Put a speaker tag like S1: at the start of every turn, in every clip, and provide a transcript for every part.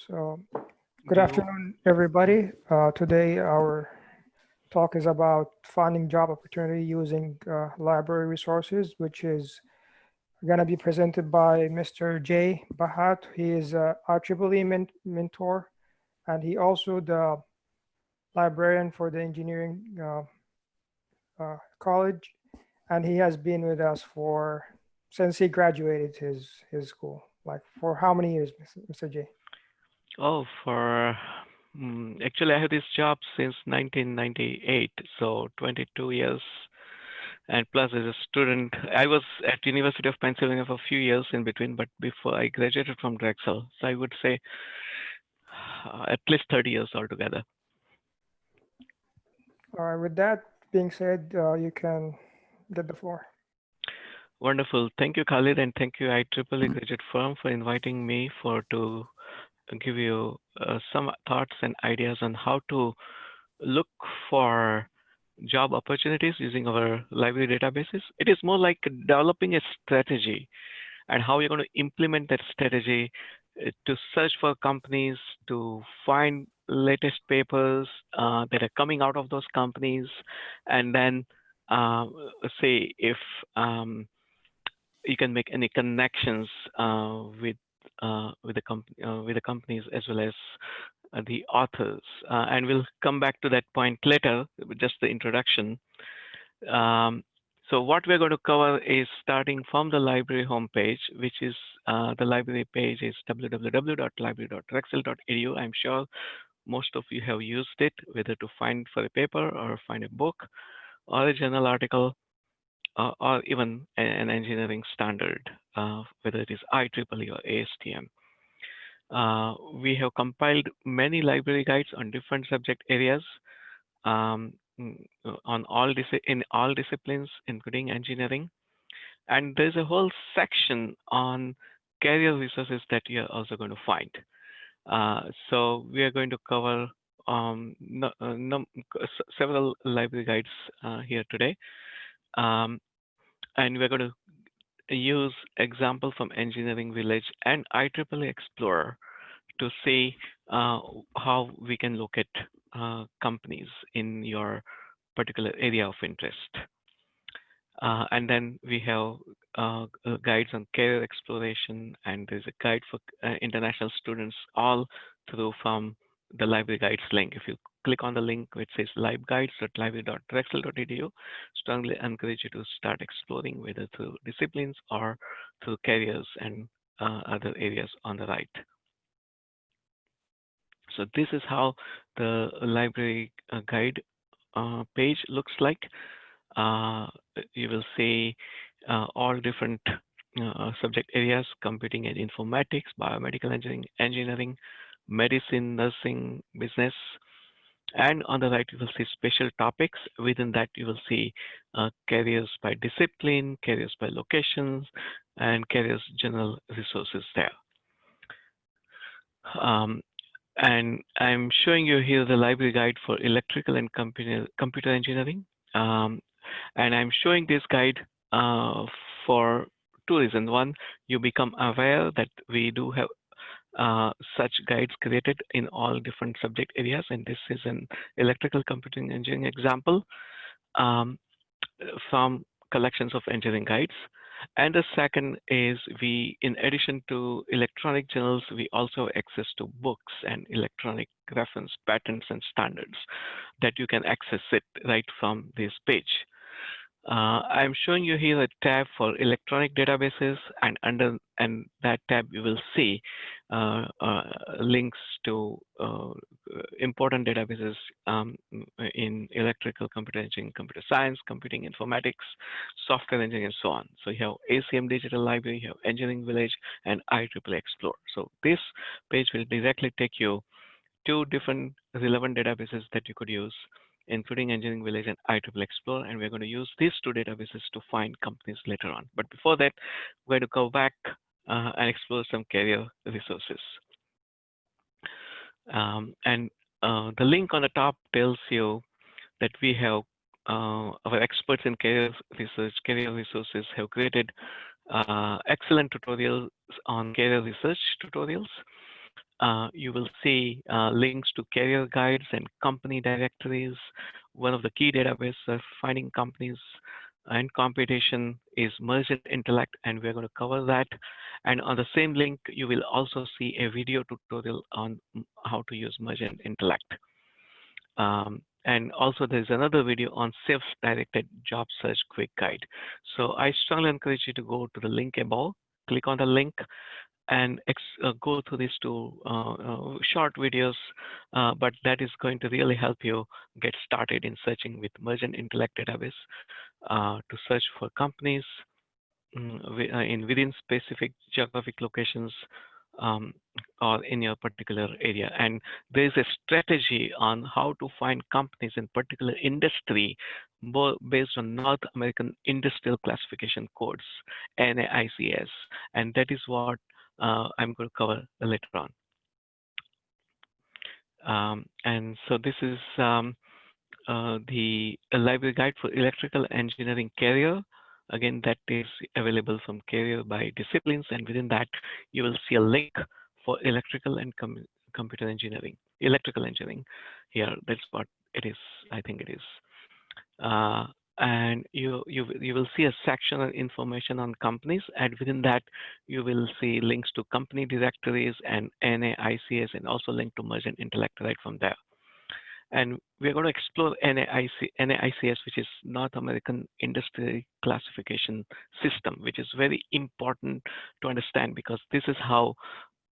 S1: So, good
S2: Do you?
S1: afternoon, everybody. Today, our talk is about finding job opportunity using library resources, which is going to be presented by Mr. Jay Bahat. He is a IEEE mentor, and he also the librarian for the engineering college, and he has been with us for since he graduated his school. Like for how many years, Mr. J?
S2: Oh, actually, I had this job since 1998, so 22 years. And plus, as a student, I was at University of Pennsylvania for a few years in between, but before I graduated from Drexel, so I would say at least 30 years altogether.
S1: All right. With that being said, you can get the floor.
S2: Wonderful. Thank you, Khalid, and thank you, IEEE Graduate Firm, for inviting me for to give you some thoughts and ideas on how to look for job opportunities using our library databases. It is more like developing a strategy and how you're going to implement that strategy to search for companies, to find latest papers that are coming out of those companies, and then uh, say if you can make any connections with the companies as well as the authors. And we'll come back to that point later with just the introduction. Um, so what we're going to cover is starting from the library homepage, which is the library page is www.library.drexel.edu. I'm sure most of you have used it, whether to find for a paper or find a book or a journal article or even an engineering standard, whether it is IEEE or ASTM. We have compiled many library guides on different subject areas um, in all disciplines, including engineering. And there's a whole section on career resources that you're also going to find. So we are going to cover several library guides here today. Um, and we're going to use example from Engineering Village and IEEE Explorer to see how we can look at companies in your particular area of interest. And then we have guides on career exploration, and there's a guide for international students all through from the library guides link. If you click on the link which says liveguides.library.drexel.edu, strongly encourage you to start exploring whether through disciplines or through careers and other areas on the right. So this is how the library guide page looks like. Uh, you will see all different subject areas: computing and informatics, biomedical engineering, medicine, nursing, business. And on the right, you will see special topics. Within that, you will see careers by discipline, careers by locations, and careers general resources there. Um, and I'm showing you here the library guide for electrical and computer engineering. Um, and I'm showing this guide for two reasons. One, you become aware that we do have such guides created in all different subject areas. And this is an electrical computing engineering example um, from collections of engineering guides. And the second is we, in addition to electronic journals, we also have access to books and electronic reference patterns and standards that you can access it right from this page. I'm showing you here a tab for electronic databases, and under that tab you will see links to important databases in electrical, computer engineering, computer science, computing informatics, software engineering, and so on. So you have ACM Digital Library, you have Engineering Village, and IEEE Explorer. So this page will directly take you to different relevant databases that you could use, including Engineering Village and IEEE Explorer, and we're going to use these two databases to find companies later on. But before that, we're going to go back and explore some career resources. And the link on the top tells you that we have our experts in career research, career resources have created excellent tutorials on career research tutorials. You will see links to career guides and company directories. One of the key databases for finding companies and competition is Mergent Intellect, and we're going to cover that. And on the same link, you will also see a video tutorial on how to use Mergent Intellect. And also there's another video on self-directed job search quick guide. So I strongly encourage you to go to the link above, click on the link, and go through these two short videos, but that is going to really help you get started in searching with Mergent Intellect database to search for companies in within specific geographic locations, um, or in your particular area. And there's a strategy on how to find companies in particular industry based on North American Industrial Classification Codes, NAICS, and that is what I'm going to cover later on. And so this is the library guide for electrical engineering career. Again, that is available from career by disciplines, and within that, you will see a link for electrical and computer engineering, electrical engineering. Here, that's what it is. I think it is. And you will see a section of information on companies, and within that, you will see links to company directories and NAICS, and also link to Mergent Intellect right from there. And we're going to explore NAICS, which is North American Industry Classification System, which is very important to understand because this is how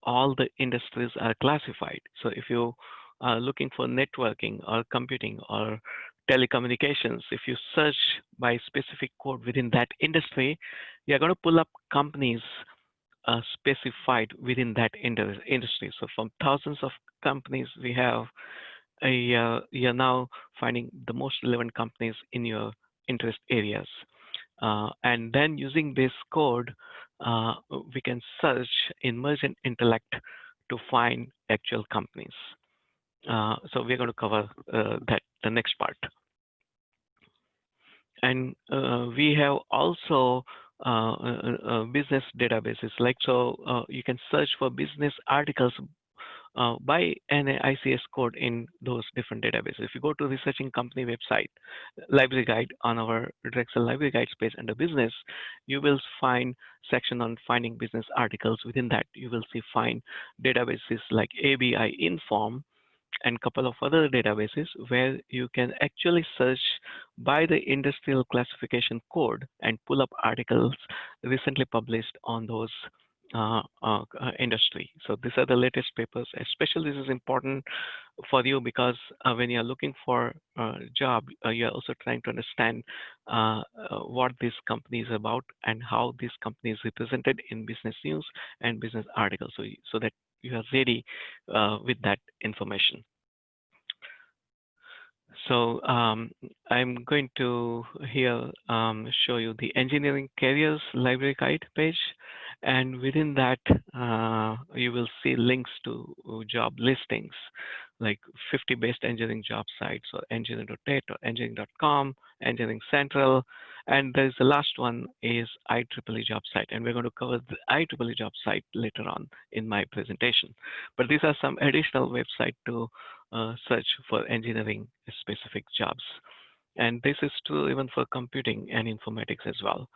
S2: all the industries are classified. So if you are looking for networking or computing or telecommunications, if you search by specific code within that industry, you're going to pull up companies specified within that industry. So from thousands of companies we have, you're now finding the most relevant companies in your interest areas. And then using this code, we can search in Mergent Intellect to find actual companies. So we're going to cover the next part. And we have also business databases. You can search for business articles by NAICS code in those different databases. If you go to researching company website, library guide on our Drexel library guides page under business, you will find section on finding business articles. Within that, you will see find databases like ABI Inform and couple of other databases where you can actually search by the industrial classification code and pull up articles recently published on those industry. So these are the latest papers. Especially this is important for you because when you're looking for a job, you're also trying to understand what this company is about and how this company is represented in business news and business articles, so that you are ready with that information. So I'm going to here show you the engineering careers library guide page, and within that you will see links to job listings like 50 best engineering job sites, or engineering.net or engineering.com, Engineering Central, and there's the last one is IEEE job site, and we're going to cover the IEEE job site later on in my presentation. But these are some additional websites to search for engineering specific jobs. And this is true even for computing and informatics as well.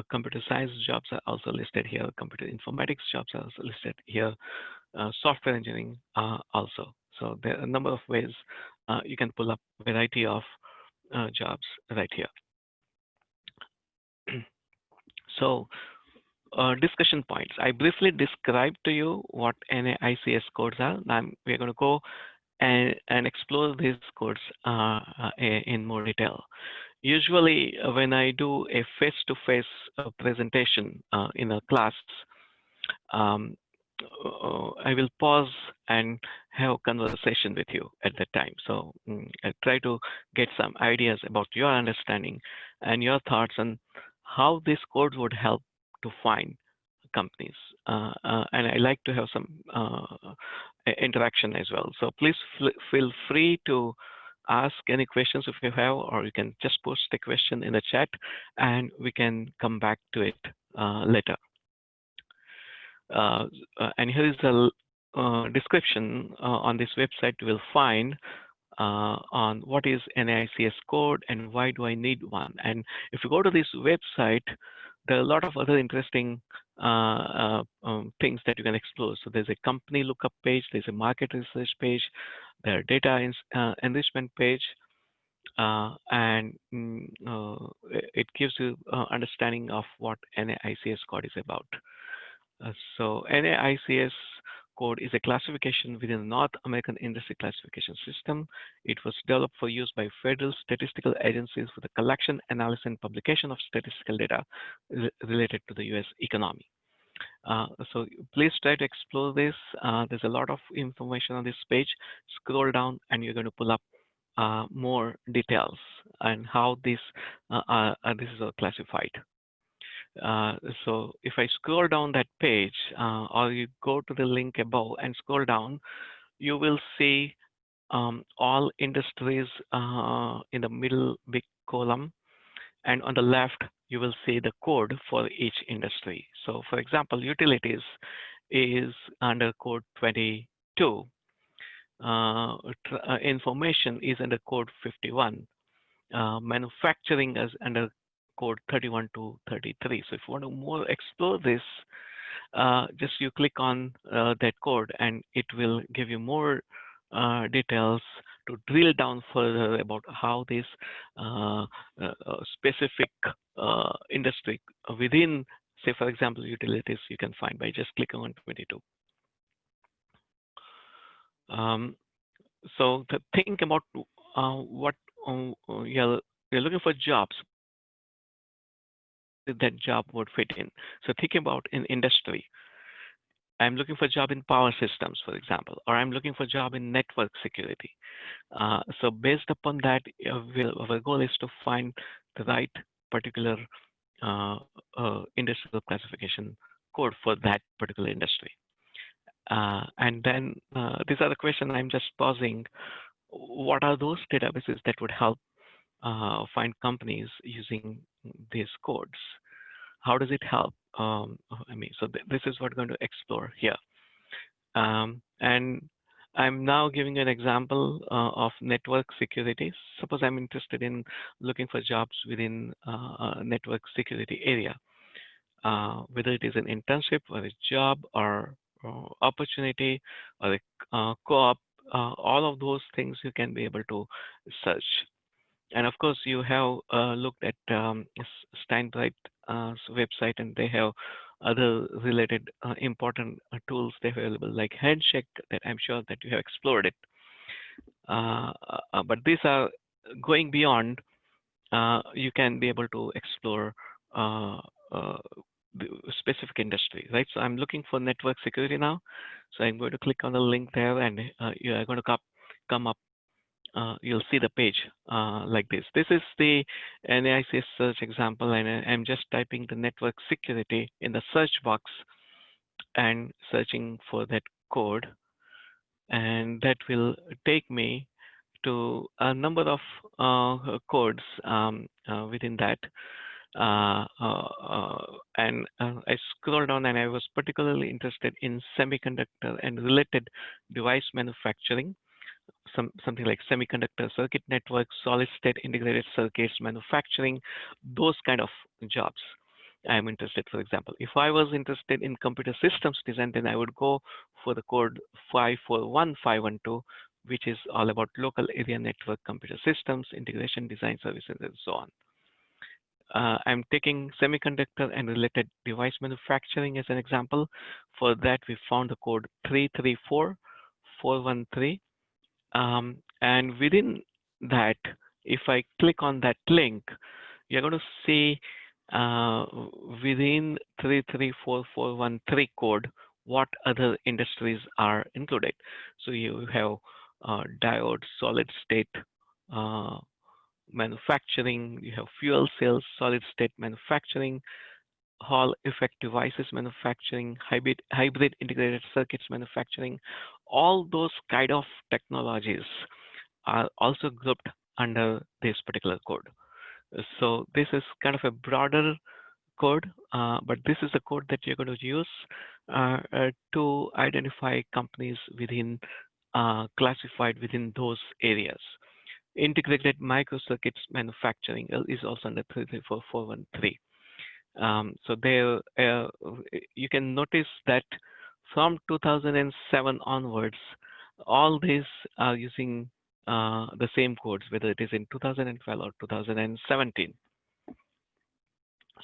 S2: Computer science jobs are also listed here. Computer informatics jobs are also listed here. Software engineering also. So there are a number of ways you can pull up a variety of jobs right here. So discussion points. I briefly described to you what NAICS codes are. Now we're going to go and explore these codes in more detail. Usually, when I do a face-to-face presentation in a class, I will pause and have a conversation with you at that time. So I try to get some ideas about your understanding and your thoughts on how this code would help to find companies. And I like to have some interaction as well. So please feel free to ask any questions if you have, or you can just post a question in the chat and we can come back to it later. And here is description on this website, you will find on what is NAICS code and why do I need one. And if you go to this website, there are a lot of other interesting things that you can explore. So there's a company lookup page, there's a market research page, there are data enrichment page, and it gives you understanding of what NAICS code is about. So NAICS code is a classification within the North American Industry Classification System. It was developed for use by federal statistical agencies for the collection, analysis, and publication of statistical data related to the U.S. economy. So please try to explore this. There's a lot of information on this page. Scroll down and you're going to pull up more details and how this is classified. So if I scroll down that page, or you go to the link above and scroll down, you will see all industries in the middle big column. And on the left, you will see the code for each industry. So for example, utilities is under code 22. Information is under code 51. Manufacturing is under code 31 to 33. So if you want to more explore this, just you click on that code and it will give you more details to drill down further about how this specific industry within, say for example, utilities you can find by just clicking on 22. So to think about what you're looking for jobs, that job would fit in. So think about in industry. I'm looking for a job in power systems, for example, or I'm looking for a job in network security. So based upon that, our goal is to find the right particular industrial classification code for that particular industry. And then these are the question I'm just pausing. What are those databases that would help find companies using these codes? How does it help? I mean, so this is what we're going to explore here. And I'm now giving an example of network security. Suppose I'm interested in looking for jobs within a network security area, whether it is an internship or a job or opportunity or a co-op, all of those things you can be able to search. And of course, you have looked at Steinbreit website, and they have other related important tools they available, like Handshake, that I'm sure that you have explored it. But these are going beyond. You can be able to explore the specific industry, right? So I'm looking for network security now. So I'm going to click on the link there, and you are going to come up. You'll see the page like this. This is the NAICS search example, and I'm just typing the network security in the search box and searching for that code. And that will take me to a number of codes within that. And I scrolled down and I was particularly interested in semiconductor and related device manufacturing. Something like semiconductor circuit networks, solid state integrated circuits manufacturing, those kind of jobs I'm interested. For example, if I was interested in computer systems design, then I would go for the code 541512, which is all about local area network computer systems, integration design services, and so on. I'm taking semiconductor and related device manufacturing as an example. For that, we found the code 334413. And within that, if I click on that link, you're going to see within 334413 code what other industries are included. So you have diode, solid state manufacturing, you have fuel cells, solid state manufacturing, Hall effect devices manufacturing, hybrid integrated circuits manufacturing, all those kind of technologies are also grouped under this particular code. So this is kind of a broader code, but this is the code that you're going to use to identify companies within classified within those areas. Integrated microcircuits manufacturing is also under 334413. So there, you can notice that from 2007 onwards, all these are using the same codes, whether it is in 2012 or 2017.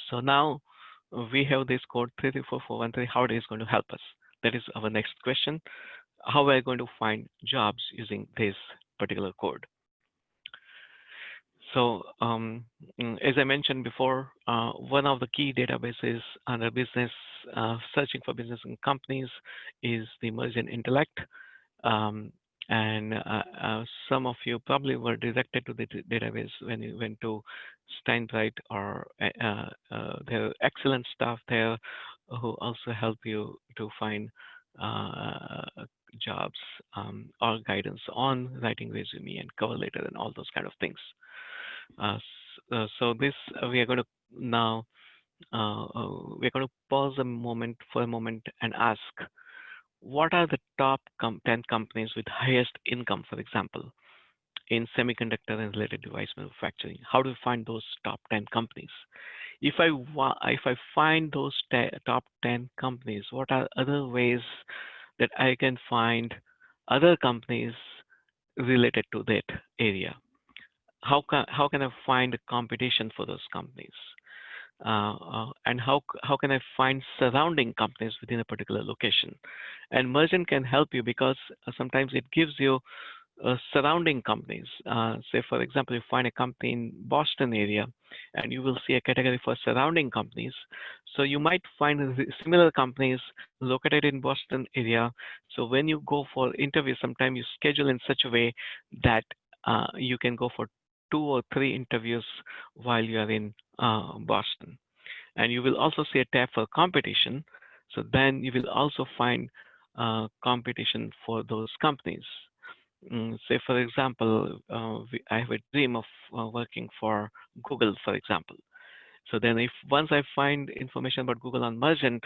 S2: So now we have this code 334413. How it is going to help us? That is our next question. How are we going to find jobs using this particular code? So as I mentioned before, one of the key databases under business, searching for business and companies is the Mergent Intellect. Um, and some of you probably were directed to the database when you went to Steinbrite, or there are excellent staff there who also help you to find uh, jobs or guidance on writing resume and cover letter and all those kind of things. So this we are going to now we're going to pause a moment for a moment and ask, what are the top 10 companies with highest income, for example, in semiconductor and related device manufacturing? How do we find those top 10 companies? If I find those top 10 companies, what are other ways that I can find other companies related to that area? How can I find a competition for those companies? And how can I find surrounding companies within a particular location? And Mergent can help you because sometimes it gives you surrounding companies. Say, for example, you find a company in Boston area, and you will see a category for surrounding companies. So you might find similar companies located in Boston area. So when you go for interview, sometimes you schedule in such a way that you can go for 2 or 3 interviews while you are in Boston. And you will also see a tab for competition. So then you will also find competition for those companies. Say, for example, I have a dream of working for Google, for example. So then if once I find information about Google on Mergent,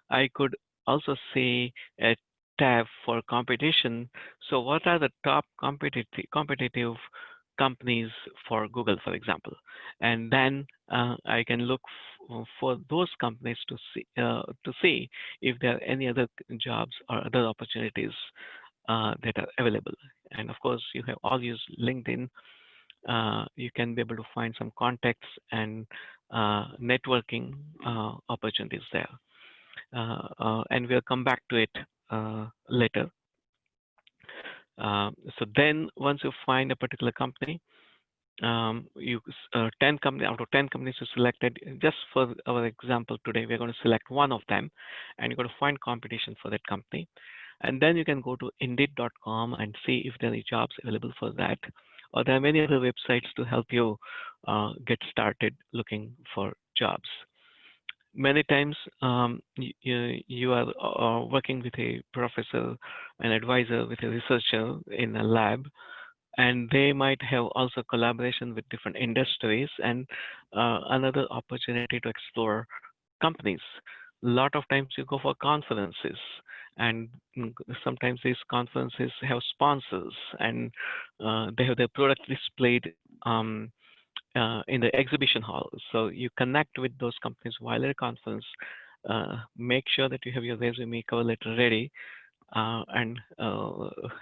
S2: I could also see a tab for competition. So what are the top competitive companies for Google, for example? And then I can look for those companies to see if there are any other jobs or other opportunities that are available. And of course, you have all used LinkedIn. You can be able to find some contacts and networking opportunities there. And we'll come back to it later. So then once you find a particular company, you 10 company out of 10 companies you selected, just for our example today, we're going to select one of them, and you're going to find competition for that company. And then you can go to indeed.com and see if there are any jobs available for that. Or there are many other websites to help you get started looking for jobs. Many times you are working with a professor, an advisor, with a researcher in a lab, and they might have also collaboration with different industries and another opportunity to explore companies. A lot of times you go for conferences, and sometimes these conferences have sponsors, and they have their product displayed in the exhibition hall. So you connect with those companies while at a conference. Make sure that you have your resume, cover letter ready, and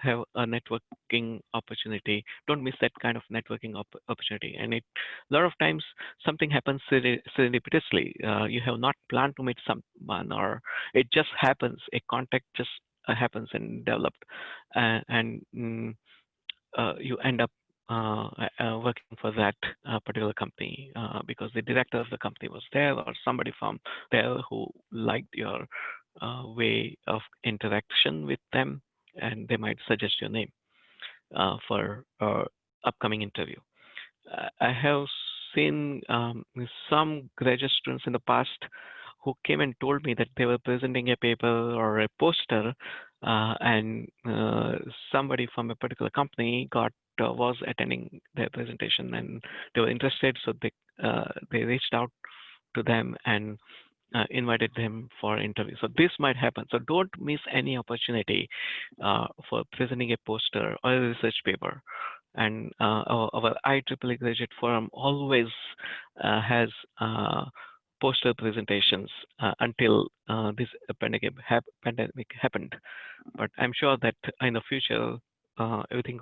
S2: have a networking opportunity. Don't miss that kind of networking opportunity. And a lot of times something happens serendipitously. You have not planned to meet someone, or it just happens. A contact just happens and developed, and you end up working for that particular company because the director of the company was there, or somebody from there who liked your way of interaction with them, and they might suggest your name for upcoming interview. I have seen some graduate students in the past who came and told me that they were presenting a paper or a poster, and somebody from a particular company was attending their presentation, and they were interested, so they reached out to them and invited them for interview. So this might happen. So don't miss any opportunity for presenting a poster or a research paper. And our IEEE graduate forum always has poster presentations until this pandemic happened. But I'm sure that in the future, everything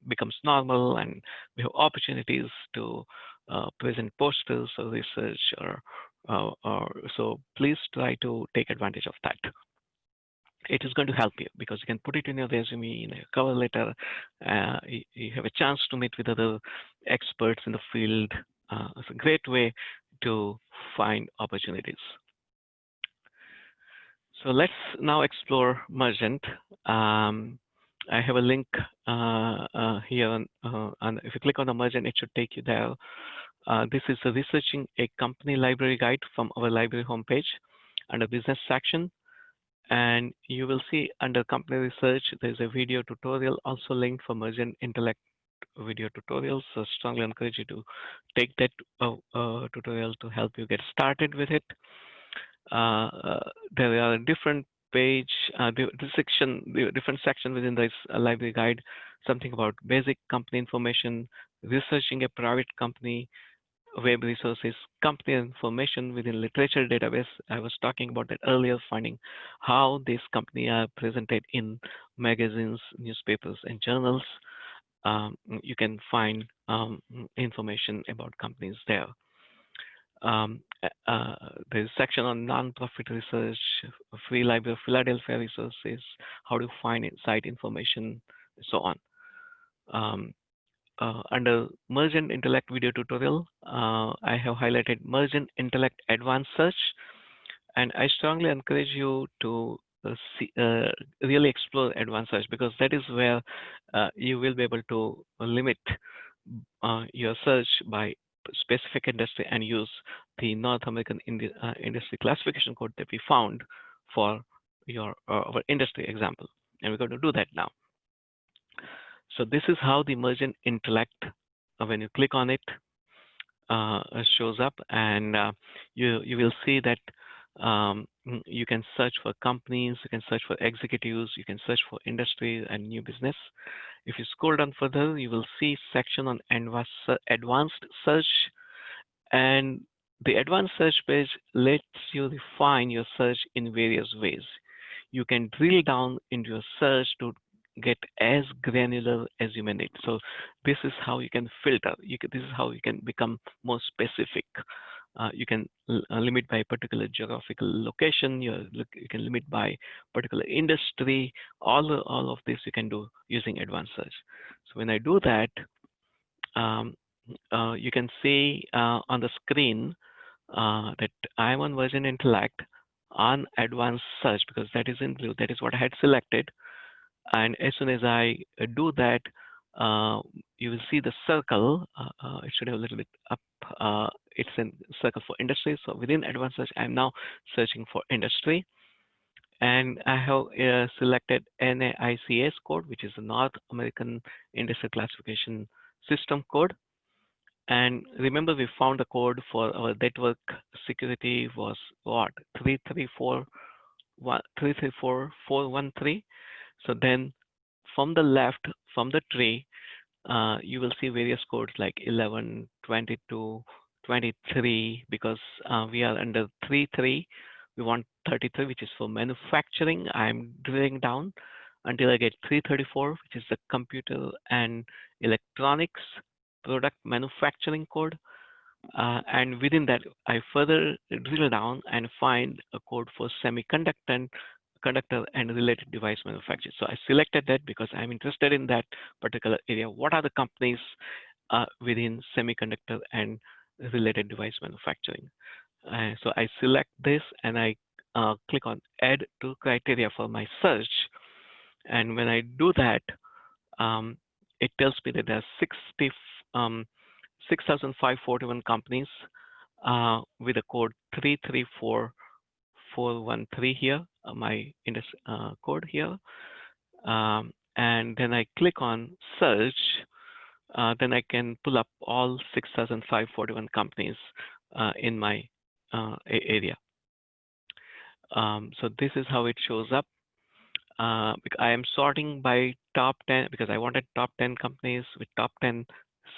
S2: becomes normal, and we have opportunities to present posters or research, or so. Please try to take advantage of that. It is going to help you because you can put it in your resume, in a cover letter. You have a chance to meet with other experts in the field. It's a great way to find opportunities. So let's now explore Mergent. I have a link here, and if you click on the Mergent, it should take you there. This is a researching a company library guide from our library homepage under business section. And you will see under company research, there's a video tutorial also linked for Mergent Intellect video tutorials. So strongly encourage you to take that tutorial to help you get started with it. There are different page, different section within this library guide, something about basic company information, researching a private company, web resources, company information within literature database. I was talking about that earlier, finding how these company are presented in magazines, newspapers, and journals. You can find information about companies there. Um, there's a section on nonprofit research, free library of Philadelphia resources, how to find site information, so on. Under Mergent Intellect video tutorial, I have highlighted Mergent Intellect Advanced Search, and I strongly encourage you to really explore advanced search, because that is where you will be able to limit your search by specific industry and use the North American industry classification code that we found for our industry example. And we're going to do that now. So this is how the Mergent Intellect, when you click on it, shows up, and you will see that you can search for companies, you can search for executives, you can search for industry and new business. If you scroll down further, you will see section on advanced search, and the advanced search page lets you refine your search in various ways. You can drill down into your search to get as granular as you may need. So this is how you can filter. This is how you can become more specific. You can limit by particular geographical location. You can limit by particular industry. All of this you can do using advanced search. So when I do that, you can see on the screen that I'm on Mergent Intellect on advanced search, because that is in blue. That is what I had selected. And as soon as I do that, you will see the circle. It should have a little bit up. It's in circle for industry. So within advanced search, I'm now searching for industry. And I have selected NAICS code, which is the North American Industry Classification System code. And remember, we found the code for our network security was what? 334413. So then from the left, from the tree, you will see various codes like 11, 22, 23, because we are under 33. We want 33, which is for manufacturing. I'm drilling down until I get 334, which is the computer and electronics product manufacturing code. And within that, I further drill down and find a code for semiconductor and related device manufacturing. So I selected that because I'm interested in that particular area. What are the companies within semiconductor and related device manufacturing? So I select this and I click on add to criteria for my search. And when I do that, it tells me that there are 6,541 companies with a code 334413 here, my industry code here. And then I click on search. Then I can pull up all 6,541 companies in my area. So this is how it shows up. I am sorting by top 10 because I wanted top 10 companies with top 10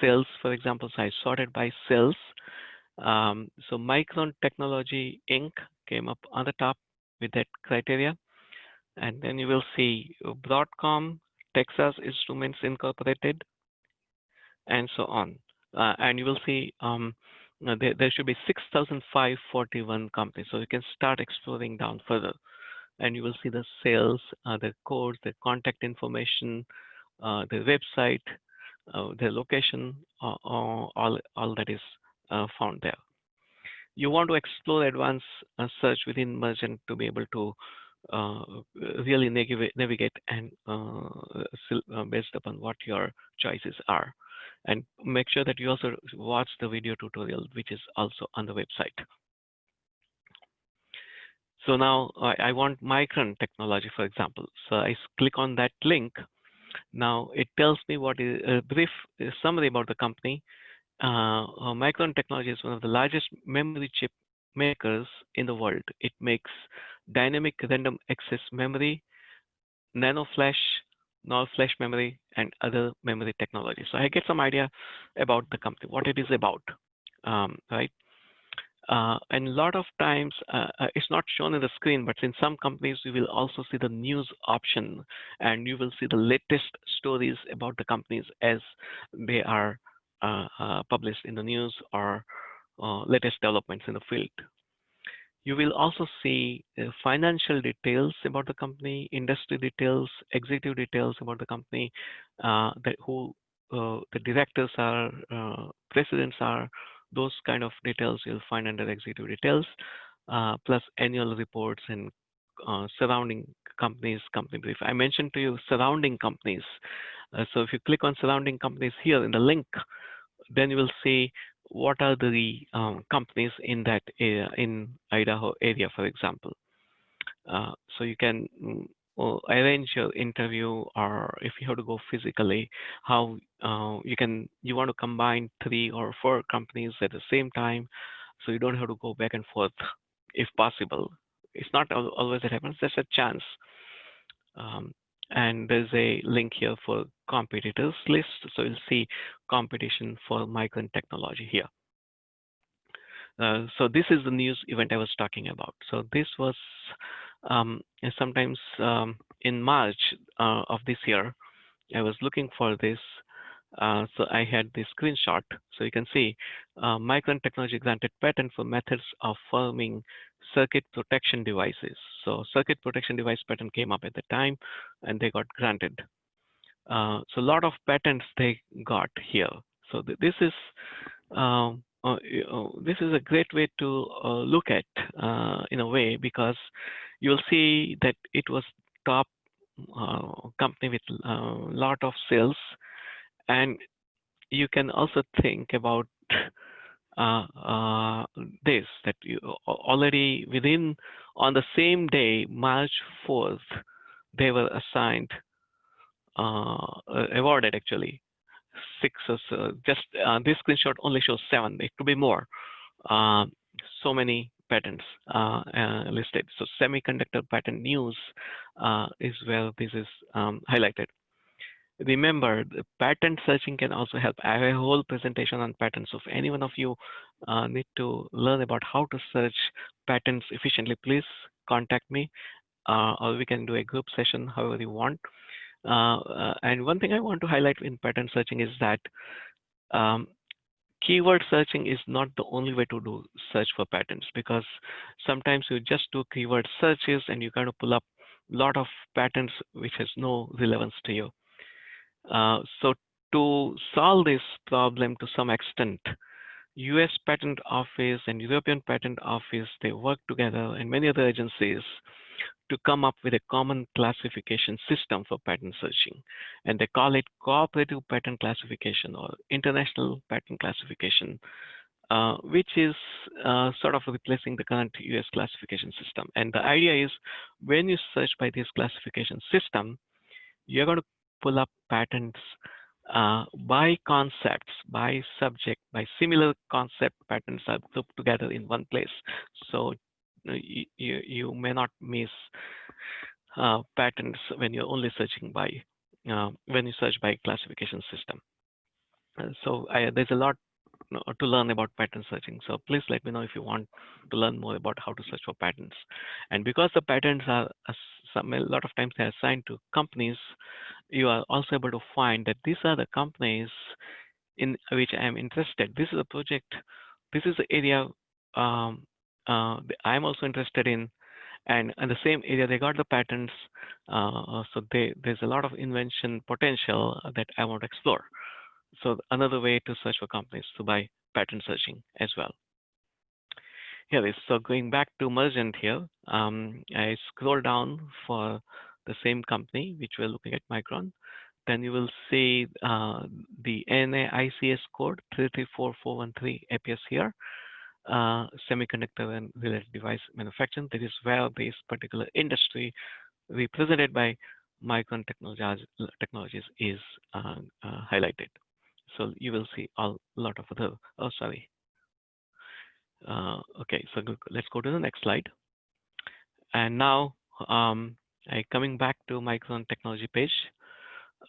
S2: sales, for example. So I sorted by sales. So Micron Technology Inc. came up on the top with that criteria. And then you will see Broadcom, Texas Instruments Incorporated, and so on. And you will see there should be 6,541 companies. So you can start exploring down further. And you will see the sales, the codes, the contact information, the website, the location, all that is found there. You want to explore advanced search within Merchant to be able to uh, really navigate and based upon what your choices are. And make sure that you also watch the video tutorial, which is also on the website. So now I want Micron technology, for example. So I click on that link. Now it tells me what is a brief summary about the company. Micron Technology is one of the largest memory chip makers in the world. It makes dynamic random access memory, nano flash, nor flash memory, and other memory technologies. So I get some idea about the company, what it is about, right? And a lot of times it's not shown in the screen, but in some companies you will also see the news option, and you will see the latest stories about the companies as they are published in the news or latest developments in the field. You will also see financial details about the company, industry details, executive details about the company, who the directors are, presidents are, those kind of details you'll find under executive details, plus annual reports and surrounding companies, company brief. I mentioned to you surrounding companies. So if you click on surrounding companies here in the link, then you will see what are the companies in that area, in Idaho area, for example. So you can arrange your interview, or if you have to go physically, how you want to combine 3 or 4 companies at the same time, so you don't have to go back and forth if possible. It's not always that happens. There's a chance. And there's a link here for competitors list. So you'll see competition for Micron technology here. So this is the news event I was talking about. So this was sometimes in March of this year. I was looking for this. So I had this screenshot. So you can see Micron Technology granted patent for methods of forming circuit protection devices. So circuit protection device patent came up at the time, and they got granted. So a lot of patents they got here. So this is a great way to look at in a way, because you'll see that it was top company with a lot of sales, and you can also think about this, that you already within on the same day, March 4th, they were assigned awarded actually 6 or so. Just this screenshot only shows 7. It could be more. So many patents listed. So semiconductor patent news is where this is highlighted. Remember, the patent searching can also help. I have a whole presentation on patents. So if any one of you need to learn about how to search patents efficiently, please contact me, or we can do a group session, however you want. And one thing I want to highlight in patent searching is that keyword searching is not the only way to do search for patents, because sometimes you just do keyword searches and you kind of pull up a lot of patents which has no relevance to you. So to solve this problem to some extent, US Patent Office and European Patent Office, they work together, and many other agencies, to come up with a common classification system for patent searching. And they call it cooperative patent classification or international patent classification, which is sort of replacing the current US classification system. And the idea is, when you search by this classification system, you're going to pull up patents by concepts, by subject, by similar concept patterns are grouped together in one place. So you may not miss patterns when you're only searching by when you search by classification system. There's a lot to learn about pattern searching. So please let me know if you want to learn more about how to search for patterns. And because the patterns are a lot of times they're assigned to companies, you are also able to find that these are the companies in which I am interested. This is a project. This is the area I'm also interested in the same area they got the patents. There's a lot of invention potential that I want to explore. So another way to search for companies to by pattern searching as well. Here is so going back to Mergent here. I scroll down for the same company which we're looking at, Micron. Then you will see the NAICS code 334413 appears here. Semiconductor and related device manufacturing. That is where this particular industry represented by Micron Technologies is highlighted. So you will see a lot of other. Oh, sorry. Okay, so let's go to the next slide. And now, coming back to Micron Technology page,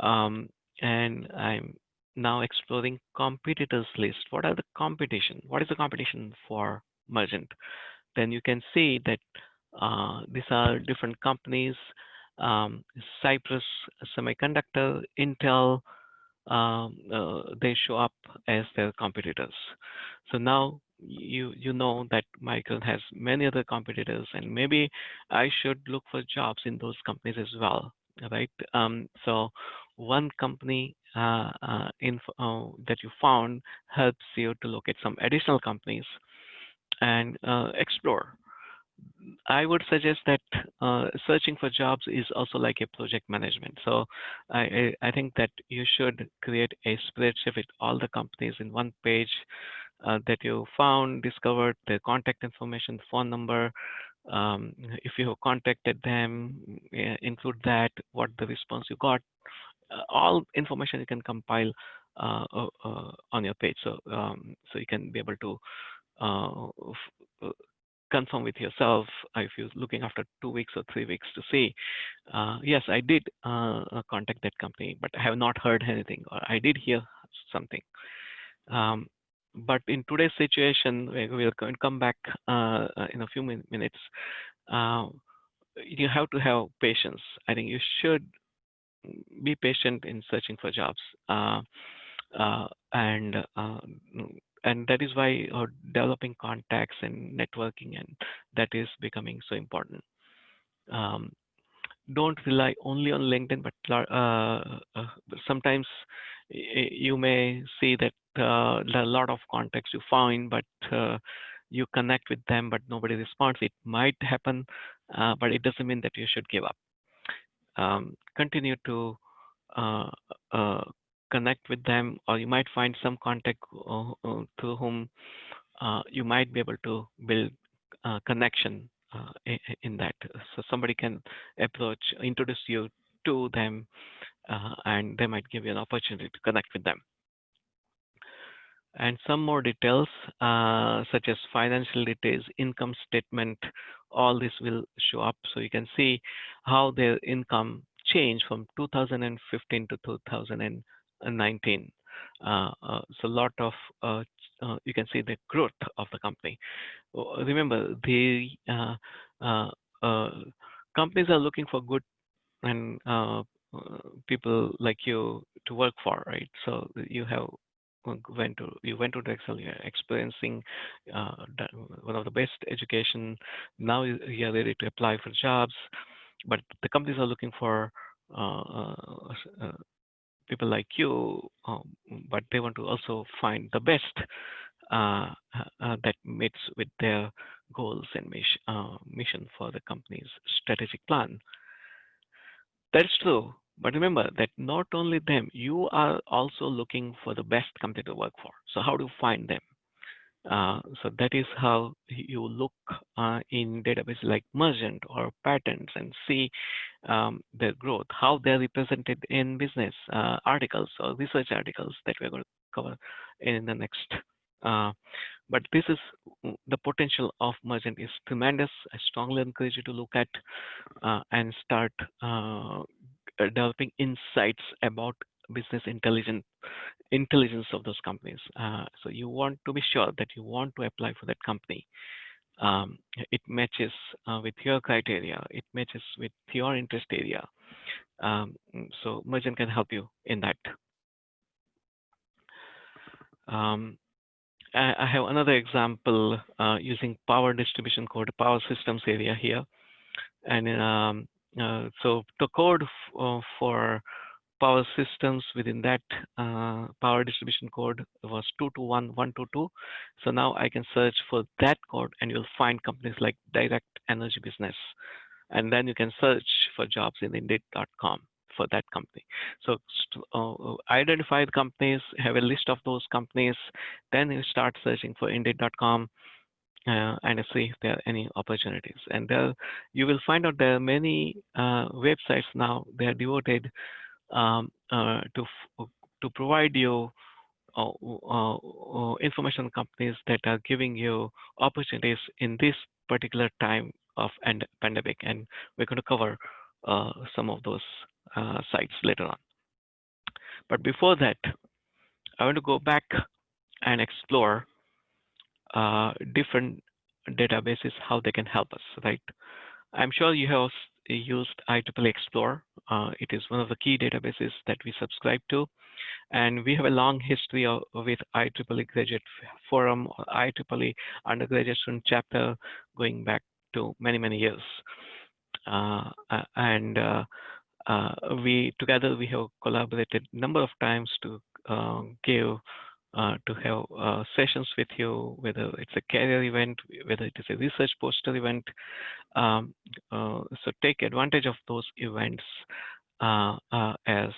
S2: um, and I'm now exploring competitors list. What are the competition? What is the competition for Mergent? Then you can see that these are different companies, Cypress Semiconductor, Intel, they show up as their competitors. So now you know that Michael has many other competitors, and maybe I should look for jobs in those companies as well, right? So one company that you found helps you to look at some additional companies and explore. I would suggest that searching for jobs is also like a project management. So I think that you should create a spreadsheet with all the companies in one page that you found, discovered, their contact information, phone number. If you have contacted them, include that, what the response you got, all information you can compile on your page. So you can be able to confirm with yourself if you're looking after 2 weeks or 3 weeks to say, yes, I did contact that company, but I have not heard anything, or I did hear something. But in today's situation, we're going to come back in a few minutes. You have to have patience. I think you should be patient in searching for jobs. And that is why developing contacts and networking and that is becoming so important. Um, don't rely only on LinkedIn, but sometimes you may see that there are a lot of contacts you find, but you connect with them, but nobody responds. It might happen, but it doesn't mean that you should give up. Continue to uh, uh, connect with them, or you might find some contact through whom you might be able to build connection in that. So somebody can introduce you to them, and they might give you an opportunity to connect with them. And some more details, such as financial details, income statement, all this will show up. So you can see how their income changed from 2015 to 2019. So a lot of, you can see the growth of the company. Remember, the uh, uh, companies are looking for good and people like you to work for, right? So you went to Drexel, you're experiencing one of the best education. Now you're ready to apply for jobs, but the companies are looking for uh, uh, uh, people like you, but they want to also find the best that meets with their goals and mission for the company's strategic plan. That's true. But remember that not only them, you are also looking for the best company to work for. So how do you find them? So that is how you look in database like Mergent or Patents and see their growth, how they're represented in business articles or research articles that we're going to cover in the next. Uh, but this is the potential of Mergent is tremendous. I strongly encourage you to look at and start developing insights about business intelligence of those companies. So you want to be sure that you want to apply for that company. It matches with your criteria. It matches with your interest area. So Merchant can help you in that. Um, I have another example using power distribution code, power systems area here. And so the code for power systems within that power distribution code was 221122. So now I can search for that code and you'll find companies like Direct Energy Business. And then you can search for jobs in Indeed.com for that company. So identify the companies, have a list of those companies, then you start searching for Indeed.com and see if there are any opportunities. And there, you will find out there are many websites now. They are devoted to provide you information companies that are giving you opportunities in this particular time of pandemic, and we're going to cover some of those sites later on. But before that, I want to go back and explore different databases, how they can help us, right? I'm sure you have used IEEE Explorer. It is one of the key databases that we subscribe to. And we have a long history with IEEE Graduate Forum or IEEE Undergraduate Student Chapter going back to many, many years. And we together we have collaborated a number of times to give to have sessions with you, whether it's a career event, whether it is a research poster event. So take advantage of those events as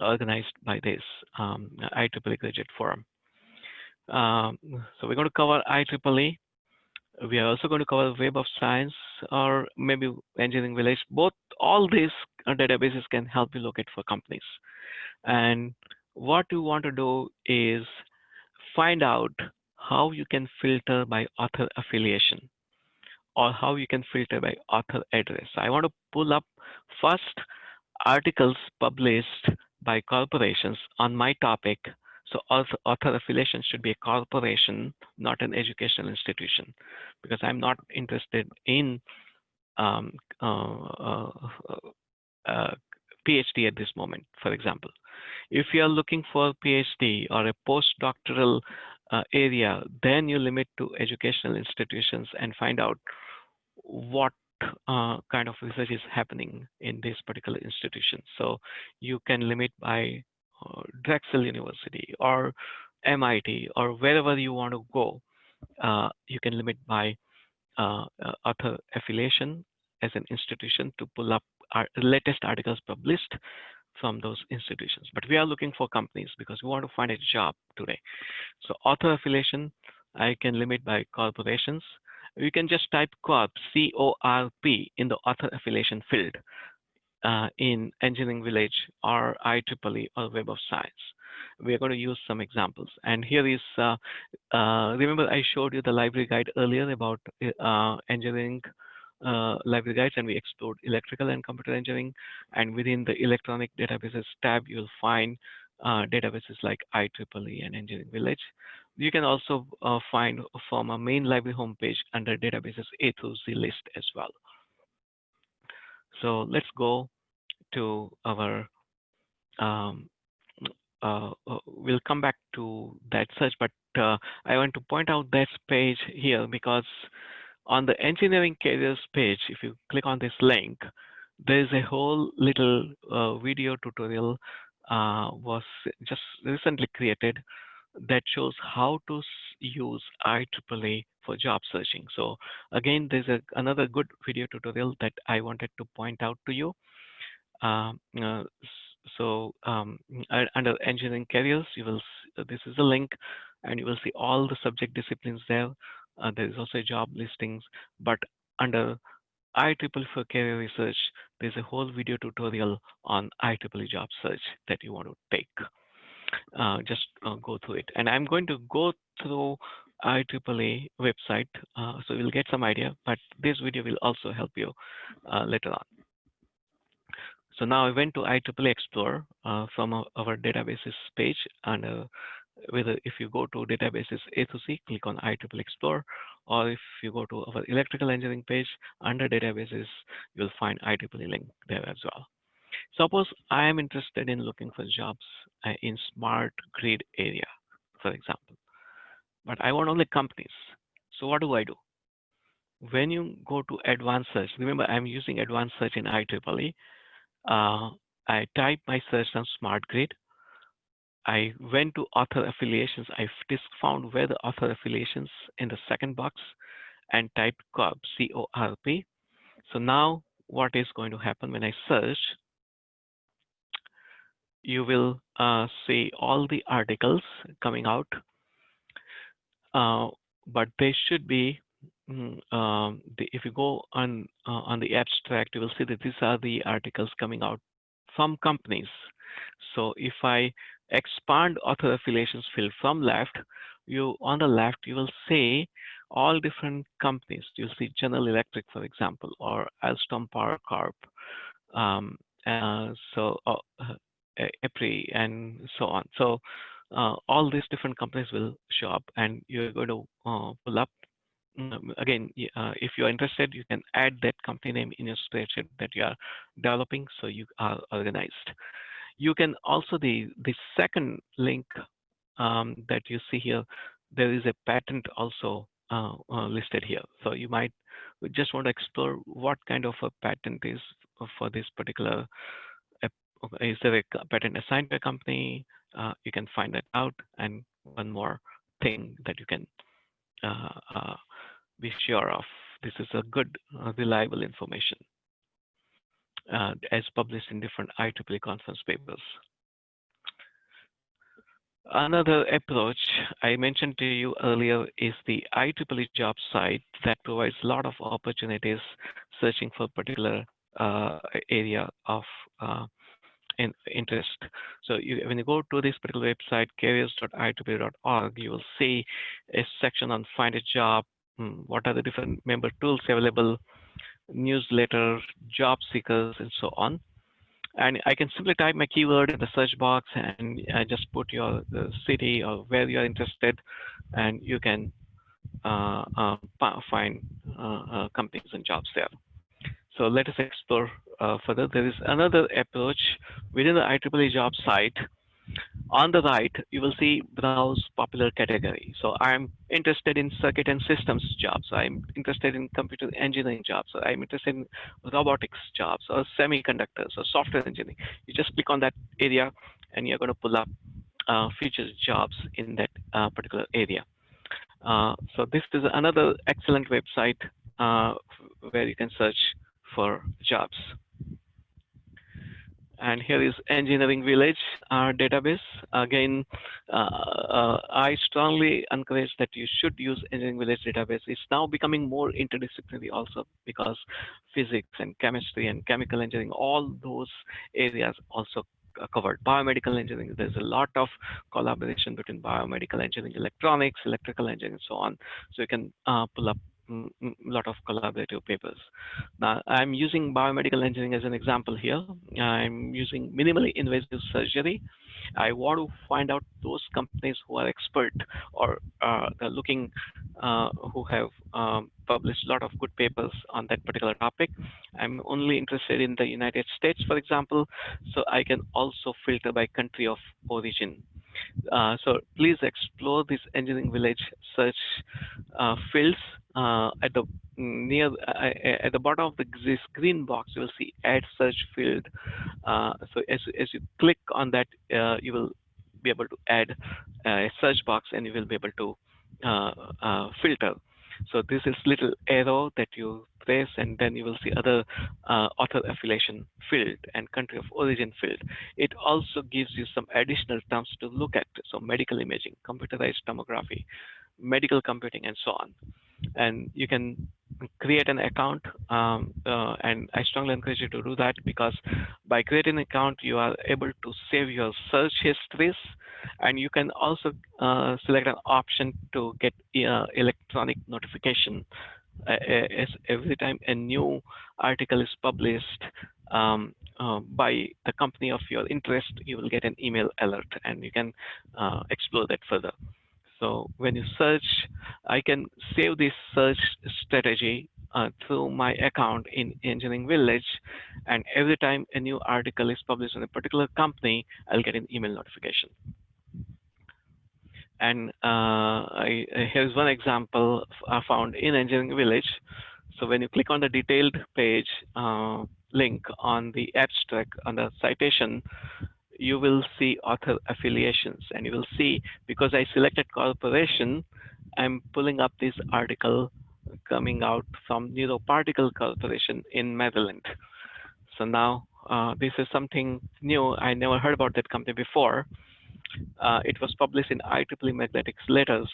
S2: organized by this IEEE Graduate Forum. Um, so we're going to cover IEEE. We are also going to cover Web of Science or maybe Engineering Village. Both, all these databases can help you locate for companies. And what you want to do is find out how you can filter by author affiliation or how you can filter by author address. I want to pull up first articles published by corporations on my topic. So author affiliation should be a corporation, not an educational institution, because I'm not interested in um, uh, uh, uh, PhD at this moment, for example. If you are looking for PhD or a postdoctoral area, then you limit to educational institutions and find out what kind of research is happening in this particular institution. So you can limit by Drexel University or MIT or wherever you want to go. You can limit by author affiliation as an institution to pull up our latest articles published from those institutions. But we are looking for companies because we want to find a job today. So author affiliation, I can limit by corporations. You can just type corp, C-O-R-P in the author affiliation field in Engineering Village or IEEE or Web of Science. We're going to use some examples. And here is, remember I showed you the library guide earlier about engineering library guides, and we explored electrical and computer engineering. And within the electronic databases tab, you'll find databases like IEEE and Engineering Village. You can also find from a main library homepage under databases A through Z list as well. So let's go to our, um, we'll come back to that search, but I want to point out that page here because on the engineering careers page, if you click on this link, there's a whole little video tutorial was just recently created that shows how to use IEEE for job searching. So again, there's another good video tutorial that I wanted to point out to you. Um, uh, so under engineering careers, you will this is a link, and you will see all the subject disciplines there. There is also a job listings, but under IEEE for career research, there's a whole video tutorial on IEEE job search that you want to take. Just go through it. And I'm going to go through IEEE website, so you'll get some idea, but this video will also help you later on. So now I went to IEEE Explorer from our databases page, and whether if you go to databases A to C, click on IEEE Explorer, or if you go to our electrical engineering page under databases, you'll find IEEE link there as well. Suppose I am interested in looking for jobs in smart grid area, for example, but I want only companies. So what do I do? When you go to advanced search, remember I'm using advanced search in IEEE. I type my search on smart grid. I went to author affiliations. I found where the author affiliations in the second box and typed CORP, C-O-R-P. So now what is going to happen when I search, you will see all the articles coming out, but they should be, if you go on the abstract, you will see that these are the articles coming out from companies. So if I expand author affiliations field from left, on the left, you will see all different companies. You'll see General Electric, for example, or Alstom Power Corp. So EPRI and so on. So all these different companies will show up, and you're going to pull up. Again, if you're interested, you can add that company name in your spreadsheet that you are developing, so you are organized. You can also, the second link that you see here, there is a patent also listed here. So you might just want to explore what kind of a patent is for this particular. Is there a patent assigned to a company? You can find that out. And one more thing that you can be sure of. This is a good, reliable information as published in different IEEE conference papers. Another approach I mentioned to you earlier is the IEEE job site that provides a lot of opportunities searching for particular area of interest. So when you go to this particular website, careers.ieee.org, you will see a section on find a job, what are the different member tools available, newsletter, job seekers, and so on. And I can simply type my keyword in the search box and just put your city or where you're interested, and you can find companies and jobs there. So let us explore further. There is another approach within the IEEE job site. On the right, you will see browse popular category. So I'm interested in circuit and systems jobs. I'm interested in computer engineering jobs. I'm interested in robotics jobs or semiconductors or software engineering. You just click on that area and you're going to pull up featured jobs in that particular area. So this is another excellent website where you can search for jobs. And here is Engineering Village, our database. Again, I strongly encourage that you should use Engineering Village database. It's now becoming more interdisciplinary also, because physics and chemistry and chemical engineering, all those areas also covered. Biomedical engineering, there's a lot of collaboration between biomedical engineering, electronics, electrical engineering, and so on. So you can pull up a lot of collaborative papers. Now, I'm using biomedical engineering as an example here. I'm using minimally invasive surgery. I want to find out those companies who are expert or they're looking, who have published a lot of good papers on that particular topic. I'm only interested in the United States, for example, so I can also filter by country of origin. So please explore this Engineering Village search fields. At the at the bottom of this green box, you will see Add Search Field. So as you click on that, you will be able to add a search box, and you will be able to filter. So this is little arrow that you this, and then you will see other author affiliation field and country of origin field. It also gives you some additional terms to look at, so medical imaging, computerized tomography, medical computing, and so on. And you can create an account, and I strongly encourage you to do that, because by creating an account you are able to save your search histories, and you can also select an option to get electronic notification as every time a new article is published by the company of your interest. You will get an email alert, and you can explore that further. So when you search, I can save this search strategy through my account in Engineering Village, and every time a new article is published on a particular company, I'll get an email notification. And here's one example I found in Engineering Village. So when you click on the detailed page link on the abstract on the citation, you will see author affiliations, and you will see, because I selected corporation, I'm pulling up this article coming out from Neuroparticle Corporation in Maryland. So now this is something new. I never heard about that company before. It was published in IEEE Magnetics Letters,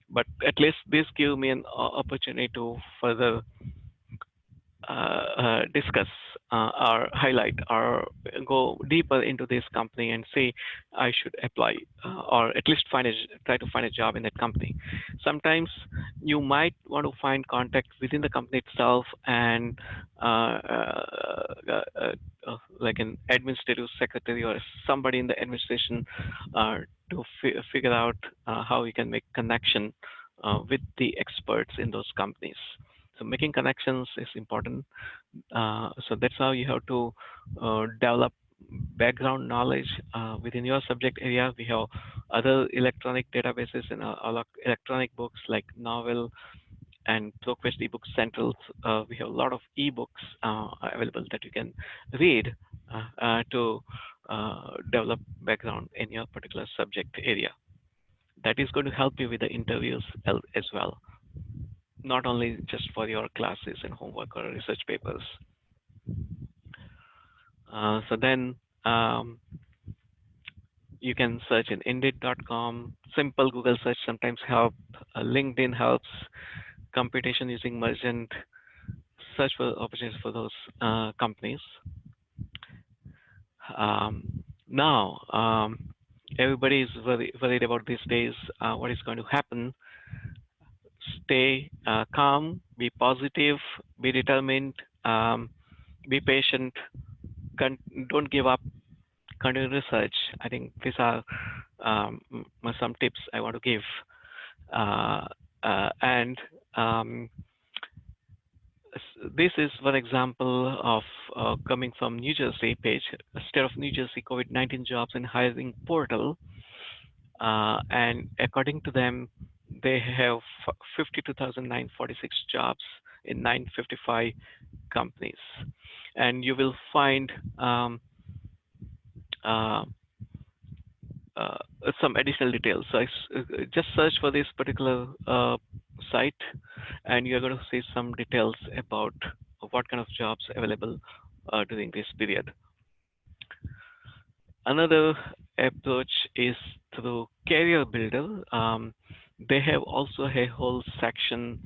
S2: but at least this gives me an opportunity to further discuss or highlight or go deeper into this company and say I should apply or at least try to find a job in that company. Sometimes you might want to find contact within the company itself, and like an administrative secretary or somebody in the administration to figure out how you can make connection with the experts in those companies. So making connections is important. So that's how you have to develop background knowledge within your subject area. We have other electronic databases and electronic books like Novel and ProQuest eBook Central. We have a lot of ebooks available that you can read to develop background in your particular subject area. That is going to help you with the interviews as well, not only just for your classes and homework or research papers. So then you can search in indeed.com. Simple Google search sometimes help. LinkedIn helps. Computation using Mergent. Search for opportunities for those companies. Now, everybody is worried about these days what is going to happen. Stay calm, be positive, be determined, be patient, don't give up, continue research. I think these are some tips I want to give. And this is one example of coming from New Jersey page, State of New Jersey COVID-19 jobs and hiring portal. And according to them, they have 52,946 jobs in 955 companies. And you will find uh, some additional details. So I just search for this particular site, and you're going to see some details about what kind of jobs available during this period. Another approach is through Career Builder. They have also a whole section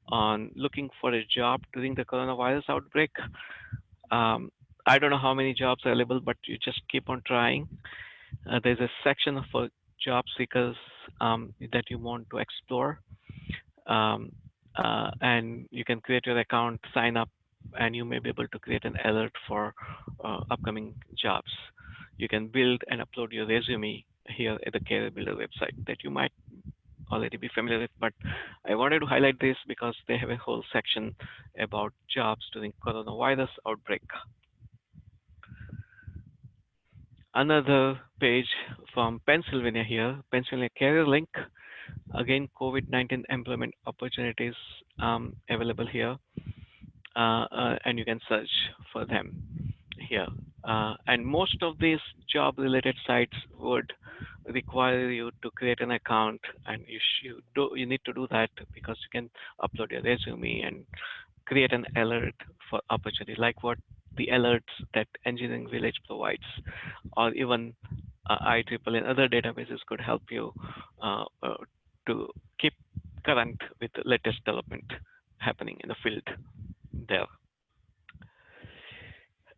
S2: on looking for a job during the coronavirus outbreak. I don't know how many jobs are available, but you just keep on trying. There's a section for job seekers that you want to explore. And you can create your account, sign up, and you may be able to create an alert for upcoming jobs. You can build and upload your resume here at the Career Builder website that you might already be familiar with, but I wanted to highlight this because they have a whole section about jobs during coronavirus outbreak. Another page from Pennsylvania here, Pennsylvania Career Link. Again, COVID-19 employment opportunities available here, and you can search for them here. And most of these job-related sites would require you to create an account, and you need to do that because you can upload your resume and create an alert for opportunity, like what the alerts that Engineering Village provides, or even IEEE and other databases could help you to keep current with the latest development happening in the field there.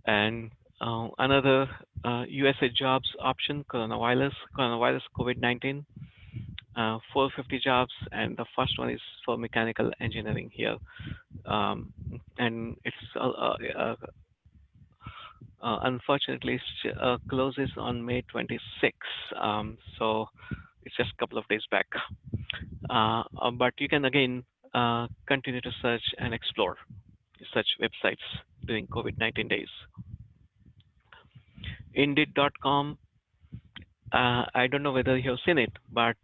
S2: And another USA jobs option, coronavirus COVID-19, 450 jobs, and the first one is for mechanical engineering here. And it's unfortunately closes on May 26th. So it's just a couple of days back. But you can again continue to search and explore such websites during COVID-19 days. Indeed.com, I don't know whether you have seen it, but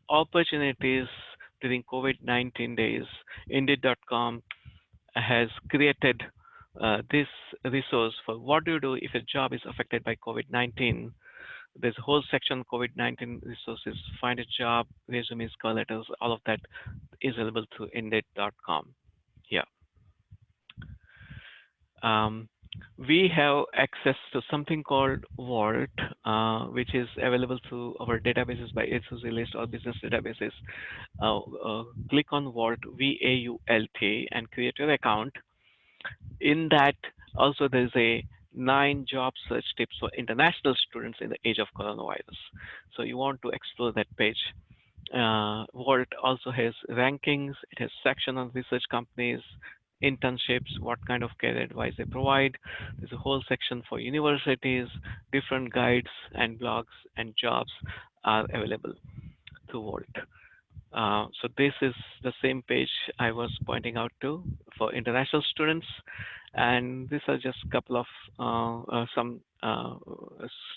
S2: opportunities during COVID-19 days, Indeed.com has created this resource for what do you do if a job is affected by COVID-19. There's a whole section COVID-19 resources, find a job, resumes, call letters, all of that is available through Indeed.com. Yeah. Um, we have access to something called Vault, which is available through our databases by ASUS list or business databases. Click on Vault, VAULT, and create your account. In that, also there's a 9 job search tips for international students in the age of coronavirus. So you want to explore that page. Vault also has rankings. It has section on research companies, internships, what kind of career advice they provide. There's a whole section for universities, different guides and blogs and jobs are available through Vault. So this is the same page I was pointing out to for international students, and these are just a couple of some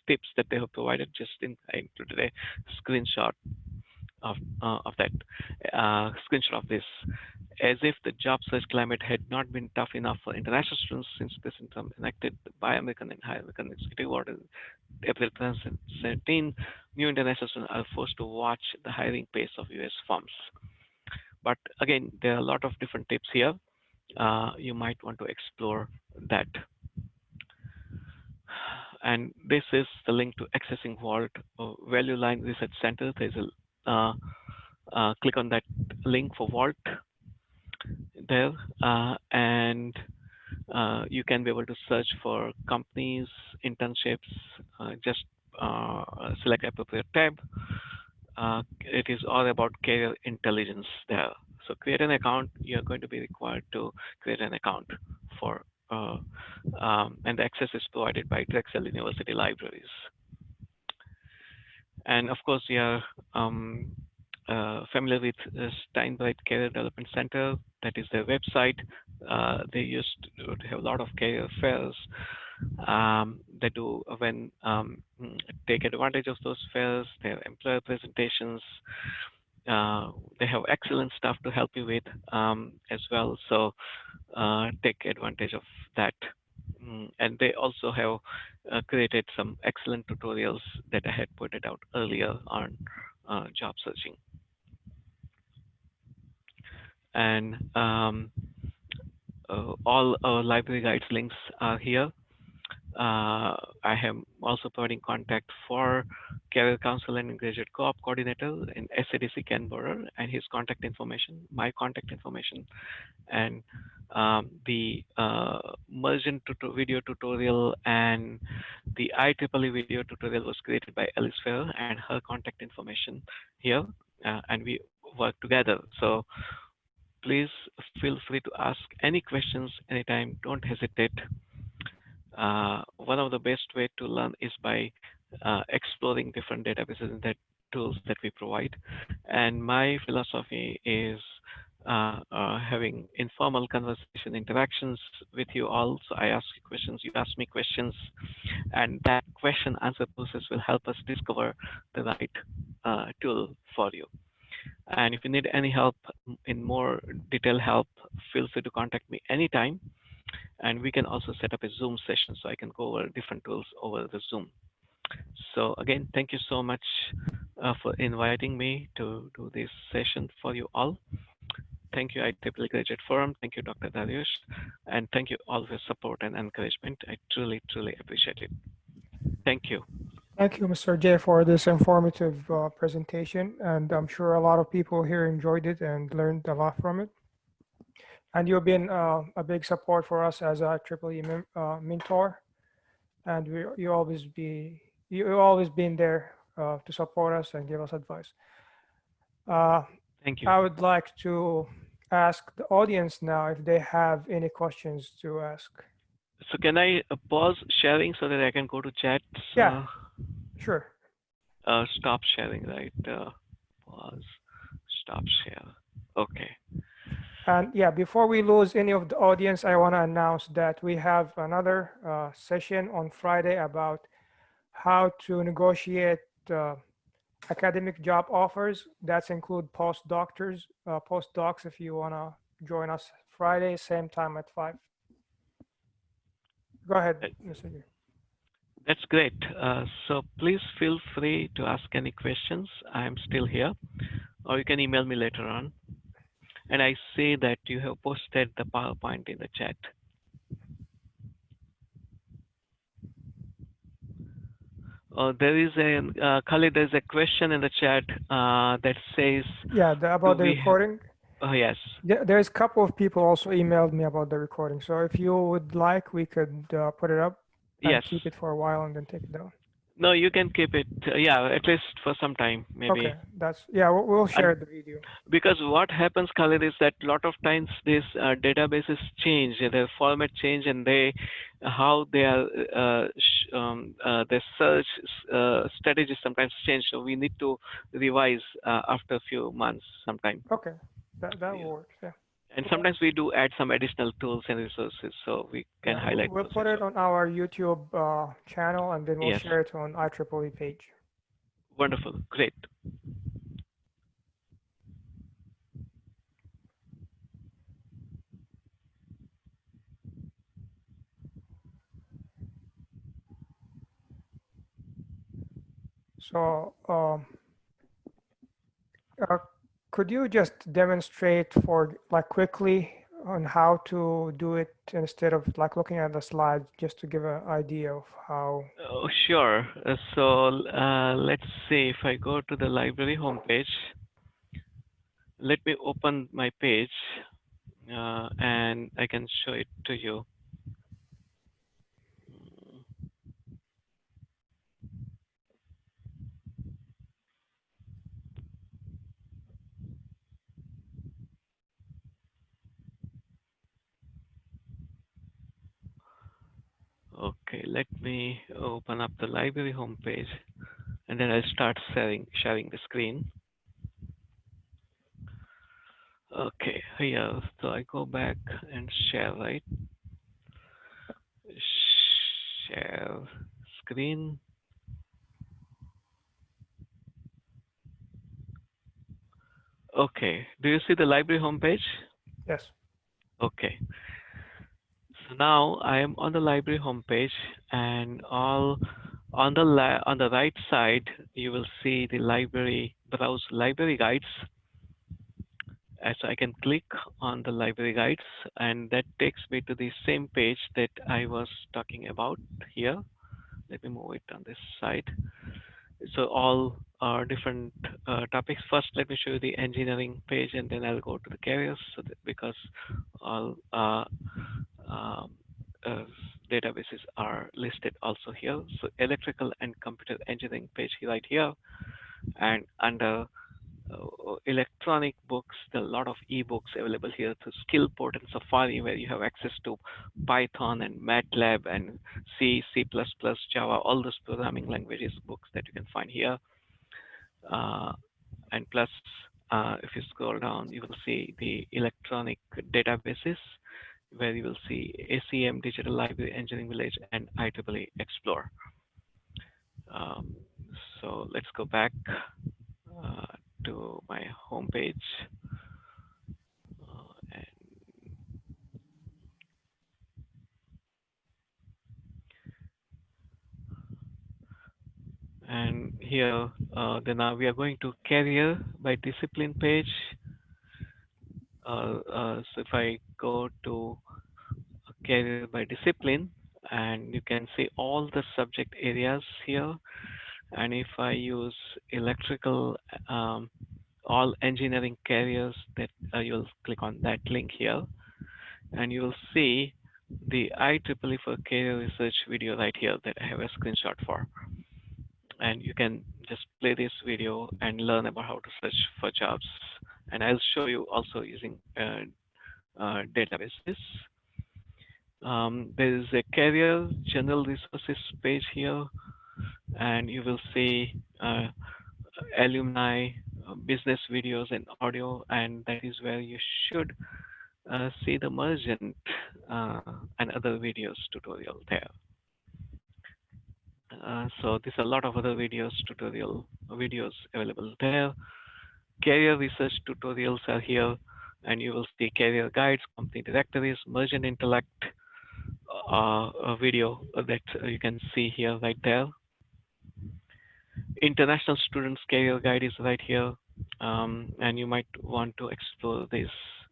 S2: tips that they have provided. Just I included a screenshot of that screenshot of this, as if the job search climate had not been tough enough for international students since President Trump enacted the Buy American and Hire American executive order in April 2017. New international students are forced to watch the hiring pace of U.S. firms. But again, there are a lot of different tips here. You might want to explore that. And this is the link to accessing Vault Value Line Research Center. There's a click on that link for Vault there, and you can be able to search for companies, internships. Just select appropriate tab. It is all about career intelligence there. So create an account. You're going to be required to create an account for, and the access is provided by Drexel University Libraries. And of course, we are familiar with Steinbreit Career Development Center. That is their website. They used to have a lot of career fairs. They do when take advantage of those fairs. They have employer presentations. They have excellent stuff to help you with as well. So take advantage of that. And they also have created some excellent tutorials that I had pointed out earlier on job searching. And all our library guides links are here. I am also providing contact for Career Council and Graduate Co-op Coordinator in SADC Canberra, and his contact information, my contact information, and the mergent video tutorial and the IEEE video tutorial was created by Alice Fair, and her contact information here, and we work together. So please feel free to ask any questions anytime. Don't hesitate. One of the best way to learn is by exploring different databases and that tools that we provide. And my philosophy is having informal conversation interactions with you all. So I ask you questions, you ask me questions, and that question answer process will help us discover the right tool for you. And if you need any help in more detailed help, feel free to contact me anytime. And we can also set up a Zoom session so I can go over different tools over the Zoom. So again, thank you so much for inviting me to do this session for you all. thank you, IEEE Graduate Forum. Thank you, Dr. Dariush. And thank you all for your support and encouragement. I truly, truly appreciate it. Thank you.
S1: Thank you, Mr. J, for this informative presentation, and I'm sure a lot of people here enjoyed it and learned a lot from it. And you've been a big support for us as a mentor, and you always been there to support us and give us advice. Uh,
S2: Thank you.
S1: I would like to ask the audience now if they have any questions to ask.
S2: So can I pause sharing so that I can go to chats?
S1: Yeah, sure.
S2: Stop sharing, right? Pause, stop share. Okay.
S1: And yeah, before we lose any of the audience, I want to announce that we have another session on Friday about how to negotiate academic job offers. That's include postdocs if you want to join us Friday, same time at 5. Go ahead,
S2: Uh,
S1: Mr. Yu.
S2: That's great. So please feel free to ask any questions. I'm still here, or you can email me later on. And I see that you have posted the PowerPoint in the chat. There is a Khalid. There's a question in the chat that says,
S1: Yeah,
S2: "Do
S1: about the
S2: we?"
S1: recording.
S2: Oh yes,
S1: There's a couple of people also emailed me about the recording. So if you would like, we could put it up and
S2: yes.
S1: keep it for a while and then take it down.
S2: No, you can keep it. Yeah, at least for some time, maybe.
S1: Okay, yeah, we'll
S2: And
S1: share the video.
S2: because what happens, Khalid, is that a lot of times these databases change, their format change, and how they are, their search strategies sometimes change. So we need to revise after a few months sometime.
S1: Okay, that
S2: Yeah.
S1: will work. Yeah,
S2: And sometimes we do add some additional tools and resources, so we can
S1: yeah,
S2: highlight
S1: we'll
S2: those
S1: put
S2: as
S1: it
S2: well.
S1: on our YouTube channel and then we'll
S2: Yes,
S1: share it on IEEE page.
S2: wonderful, great.
S1: So, uh, could you just demonstrate for like quickly on how to do it instead of like looking at the slides, just to give an idea of how?
S2: Oh, sure. Let's see if I go to the library homepage. Let me open my page and I can show it to you. Okay, let me open up the library homepage and then I'll start sharing the screen. Okay, here. So I go back and share, right? Share screen. Okay, do you see the library homepage?
S1: Yes.
S2: Okay, so now I am on the library homepage, and all on the right side you will see the library browse library guides. So I can click on the library guides, and that takes me to the same page that I was talking about here. Let me move it on this side. So all are different topics. First, let me show you the engineering page, and then I'll go to the careers, because all um, uh, databases are listed also here. So electrical and computer engineering page right here, and under electronic books, there are a lot of ebooks available here through Skillport and Safari, where you have access to Python and MATLAB and C, C++, Java, all those programming languages books that you can find here. Uh, and plus, if you scroll down, you will see the electronic databases, where you will see ACM, Digital Library, Engineering Village, and IEEE Explore. Um, so let's go back uh, to my home page. And here, then now we are going to career by discipline page. So if I go to career by discipline, and you can see all the subject areas here. And if I use electrical, um, all engineering careers, that you'll click on that link here, and you will see the IEEE for career research video right here that I have a screenshot for. And you can just play this video and learn about how to search for jobs. And I'll show you also using databases. There is a career general resources page here, and you will see alumni, business videos and audio, and that is where you should see the Mergent uh, and other videos tutorial there. So there's a lot of other videos, tutorial videos available there. Career research tutorials are here, and you will see career guides, company directories, Mergent Intellect a video that you can see here right there. International Students Career Guide is right here, and you might want to explore this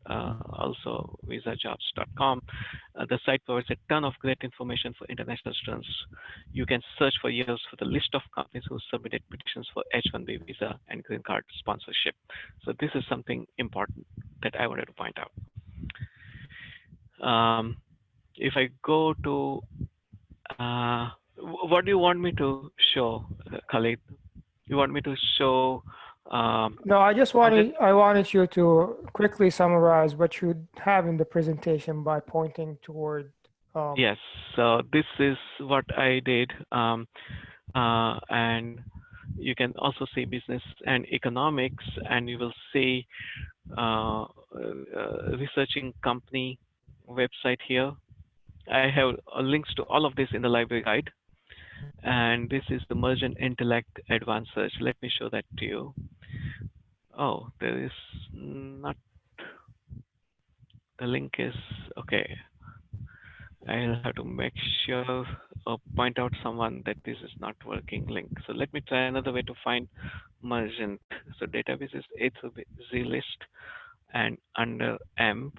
S2: also visajobs.com. The site provides a ton of great information for international students. You can search for years for the list of companies who submitted petitions for H-1B visa and green card sponsorship. So this is something important that I wanted to point out. If I go to what do you want me to show, Khalid? You want me to show
S1: No,
S2: content?
S1: I wanted you to quickly summarize what you have in the presentation by pointing toward
S2: Yes. So this is what I did, and you can also see business and economics, and you will see researching company website here. I have links to all of this in the library guide. And this is the Mergent Intellect Advanced Search. Let me show that to you. Oh, there is not, the link is, okay. I'll have to make sure or point out someone that this is not working link. So let me try another way to find Mergent. So database is A3Z list, and under AMP,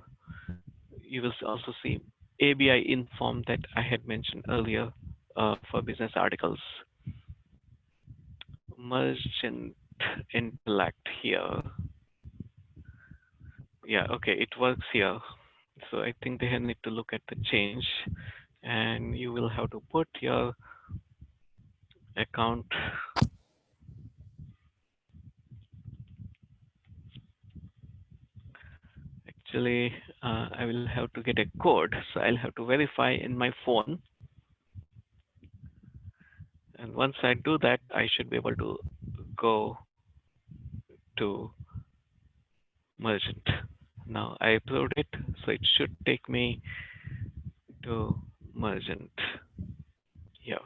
S2: you will also see ABI inform that I had mentioned earlier for business articles. Mergent Intellect here. Yeah, okay, it works here. So I think they need to look at the change, and you will have to put your account. Actually, I will have to get a code, so I'll have to verify in my phone. And once I do that, I should be able to go to Mergent. Now I upload it, so it should take me to Mergent. Yeah.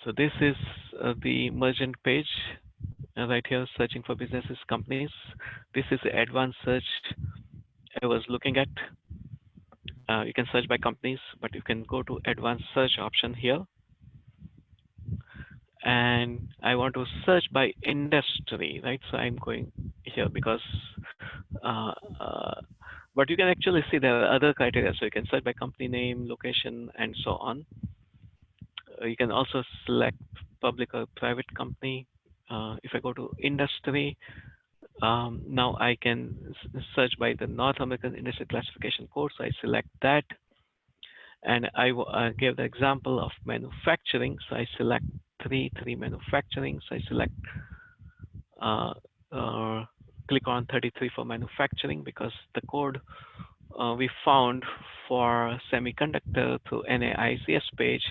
S2: So this is the Mergent page right here, searching for businesses, companies. This is the advanced search I was looking at. You can search by companies, but you can go to advanced search option here. And I want to search by industry, right? So I'm going here because, uh, uh, but you can actually see there are other criteria. So you can search by company name, location, and so on. You can also select public or private company. If I go to industry, now I can search by the North American Industry Classification Code. So I select that. And I gave the example of manufacturing. So I select 3 manufacturing. So I select, uh, uh, click on 33 for manufacturing, because the code we found for semiconductor through NAICS page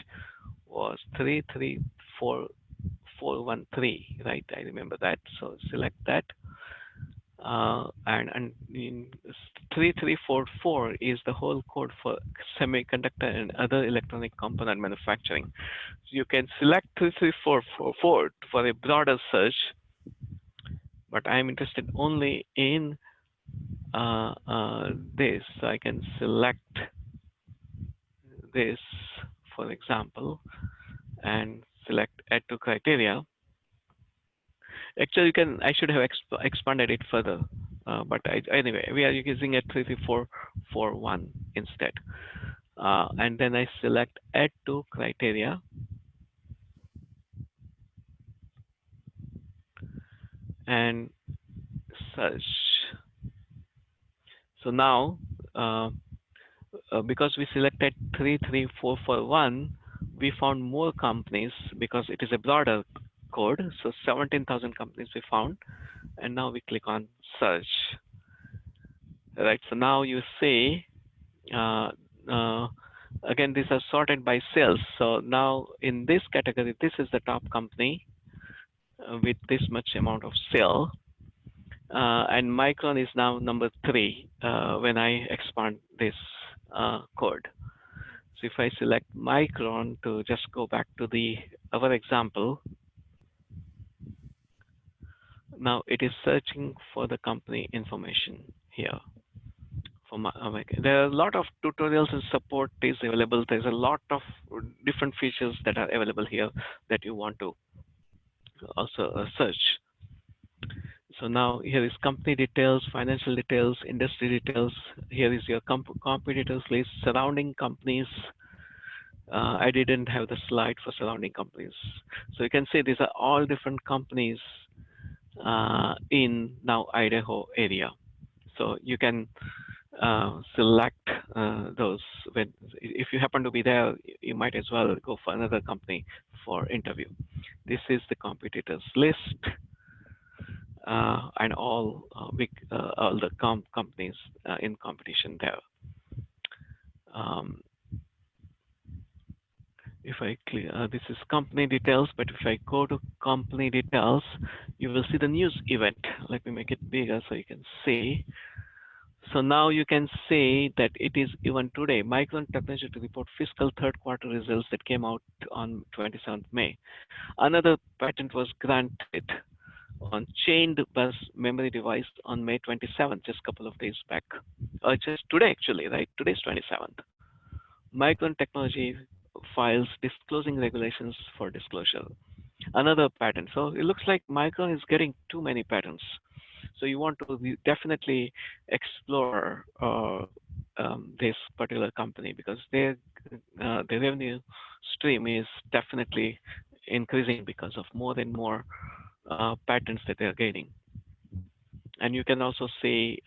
S2: was 334413, right? I remember that. So select that. And in 3344 is the whole code for semiconductor and other electronic component manufacturing. So you can select 33444 for a broader search, but I'm interested only in this. So I can select this, for example, and select add to criteria. Actually, I should have expanded it further. Anyway, we are using a 33441 instead. And then I select add to criteria and search. So now, uh, because we selected 33441, we found more companies because it is a broader code. So 17,000 companies we found. And now we click on search. Right. So now you see, uh, uh, again, these are sorted by sales. So now in this category, this is the top company with this much amount of sale. And Micron is now number 3 when I expand this code. So if I select Micron to just go back to the our example, now it is searching for the company information here. For there are a lot of tutorials and support is available. There's a lot of different features that are available here that you want to also search. So now here is company details, financial details, industry details. Here is your competitors list, surrounding companies. I didn't have the slide for surrounding companies. So you can see these are all different companies in now Idaho area. So you can select those. When if you happen to be there, you might as well go for another company for interview. This is the competitors list and all the companies in competition there. Um, if I clear, this is company details, but if I go to company details, you will see the news event. Let me make it bigger so you can see. So now you can see that it is even today, Micron Technology to report fiscal third quarter results that came out on 27th May. Another patent was granted on chained bus memory device on May 27th, just a couple of days back. Or just today, actually, right? Today's 27th. Micron Technology files disclosing regulations for disclosure. Another patent. So it looks like Micron is getting too many patents. So you want to definitely explore this particular company because their revenue stream is definitely increasing because of more and more patents that they're gaining. And you can also see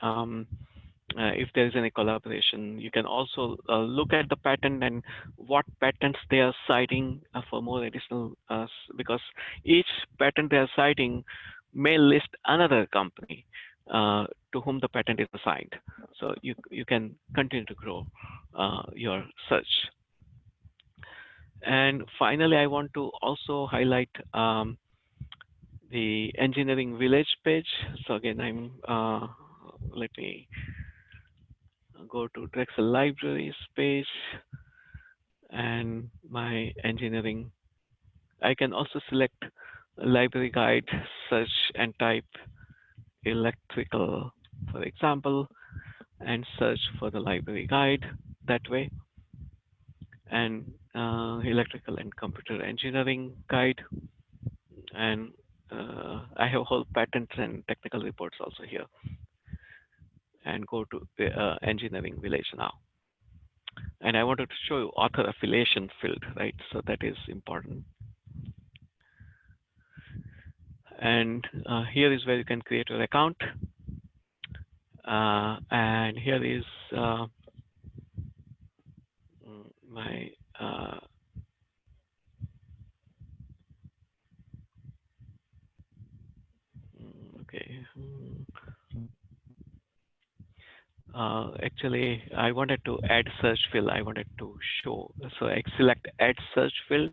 S2: if there is any collaboration. You can also look at the patent and what patents they are citing for more additional, because each patent they are citing may list another company to whom the patent is assigned. So you can continue to grow your search. And finally, I want to also highlight the engineering village page. So again, let me go to Drexel libraries page and my engineering. I can also select library guide, search and type electrical, for example, and search for the library guide that way. And electrical and computer engineering guide. And I have whole patents and technical reports also here. And go to the engineering village now. And I wanted to show you author affiliation field, right? So that is important. And here is where you can create your account. And here is my okay. Actually, I wanted to add search field. I wanted to show. So I select add search field.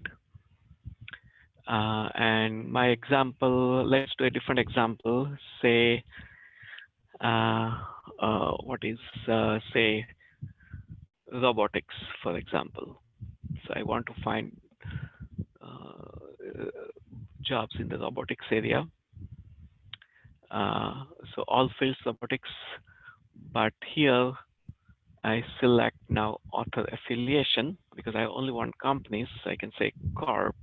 S2: And my example, let's do a different example. Say, what is, say, robotics, for example. So I want to find jobs in the robotics area. So all fields robotics, but here I select now author affiliation because I only want companies. So I can say corp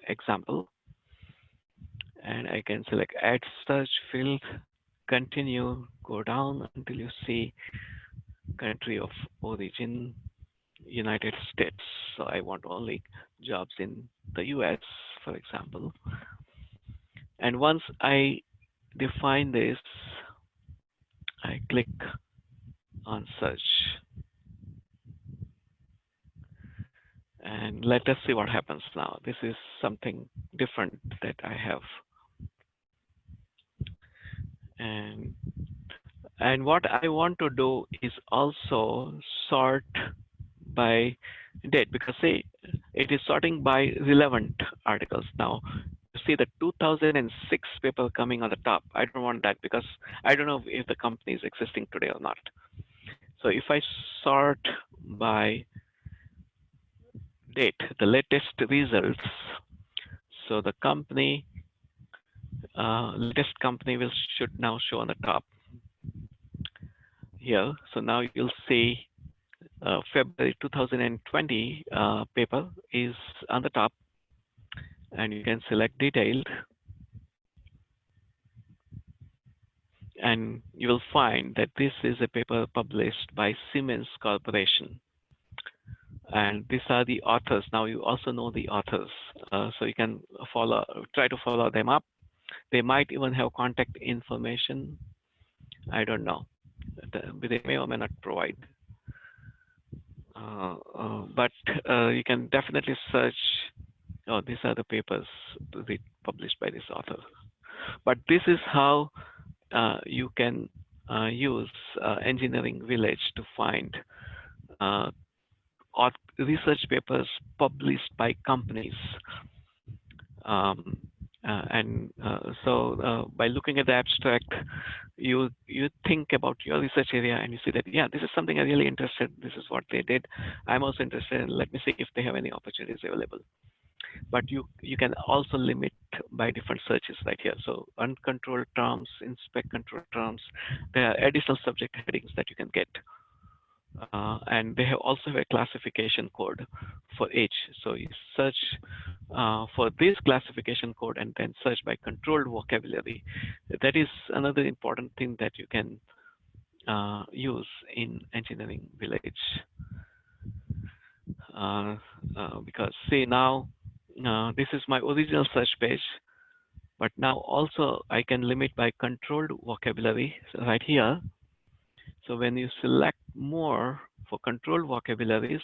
S2: example, and I can select add search field continue, go down until you see country of origin, United States. So I want only jobs in the US, for example. And once I define this, I click on search. And let us see what happens now. This is something different that I have. And what I want to do is also sort by date, because say it is sorting by relevant articles. Now you see the 2006 paper coming on the top. I don't want that because I don't know if the company is existing today or not. So if I sort by date, the latest results, so the company, latest company should now show on the top here. So now you'll see February 2020 paper is on the top, and you can select detailed, and you will find that this is a paper published by Siemens Corporation, and these are the authors. Now you also know the authors, so you can try to follow them up. They might even have contact information. I don't know. They may or may not provide. But you can definitely search. Oh, these are the papers published by this author. But this is how you can use Engineering Village to find uh, research papers published by companies. Um, so by looking at the abstract, you think about your research area and you see that, yeah, this is something I'm really interested. This is what they did. I'm also interested. Let me see if they have any opportunities available. But you can also limit by different searches right here. So uncontrolled terms, inspect controlled terms. There are additional subject headings that you can get. And they also have a classification code for each. So you search for this classification code and then search by controlled vocabulary. That is another important thing that you can use in Engineering Village. Because say now, this is my original search page, but now also I can limit by controlled vocabulary right here. So when you select more for controlled vocabularies,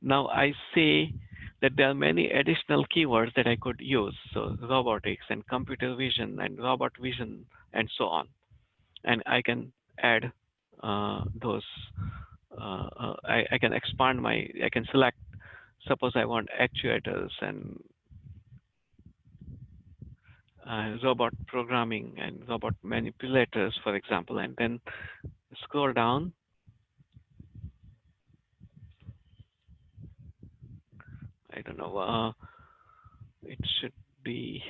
S2: now I see that there are many additional keywords that I could use. So robotics and computer vision and robot vision and so on. And I can add those. I can expand I can select, suppose I want actuators and robot programming and robot manipulators, for example, and then scroll down. I don't know, it should be,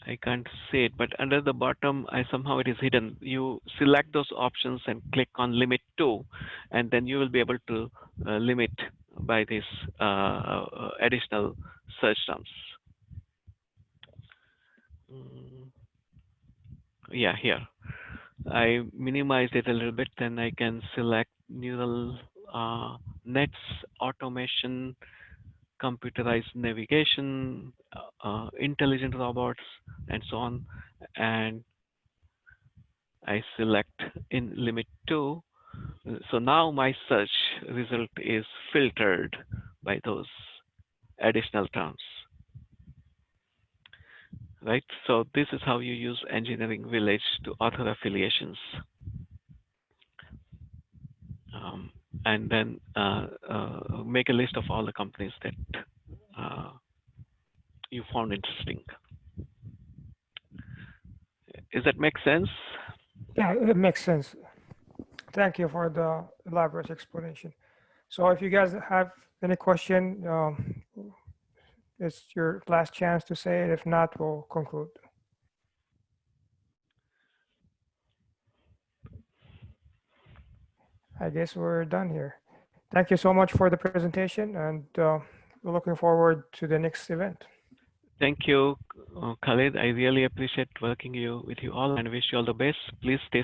S2: I can't see it, but under the bottom, somehow it is hidden. You select those options and click on limit to, and then you will be able to limit by these additional search terms. Mm, yeah, here. I minimized it a little bit, then I can select neural nets, automation, computerized navigation, intelligent robots, and so on. And I select in limit to. So now my search result is filtered by those additional terms. Right? So this is how you use Engineering Village to author affiliations. And then make a list of all the companies that you found interesting. Does that make sense?
S1: Yeah, it makes sense. Thank you for the elaborate explanation. So if you guys have any question, it's your last chance to say it. If not, we'll conclude. I guess we're done here. Thank you so much for the presentation, and we're looking forward to the next event.
S2: Thank you, Khalid. I really appreciate working with you all and wish you all the best. Please stay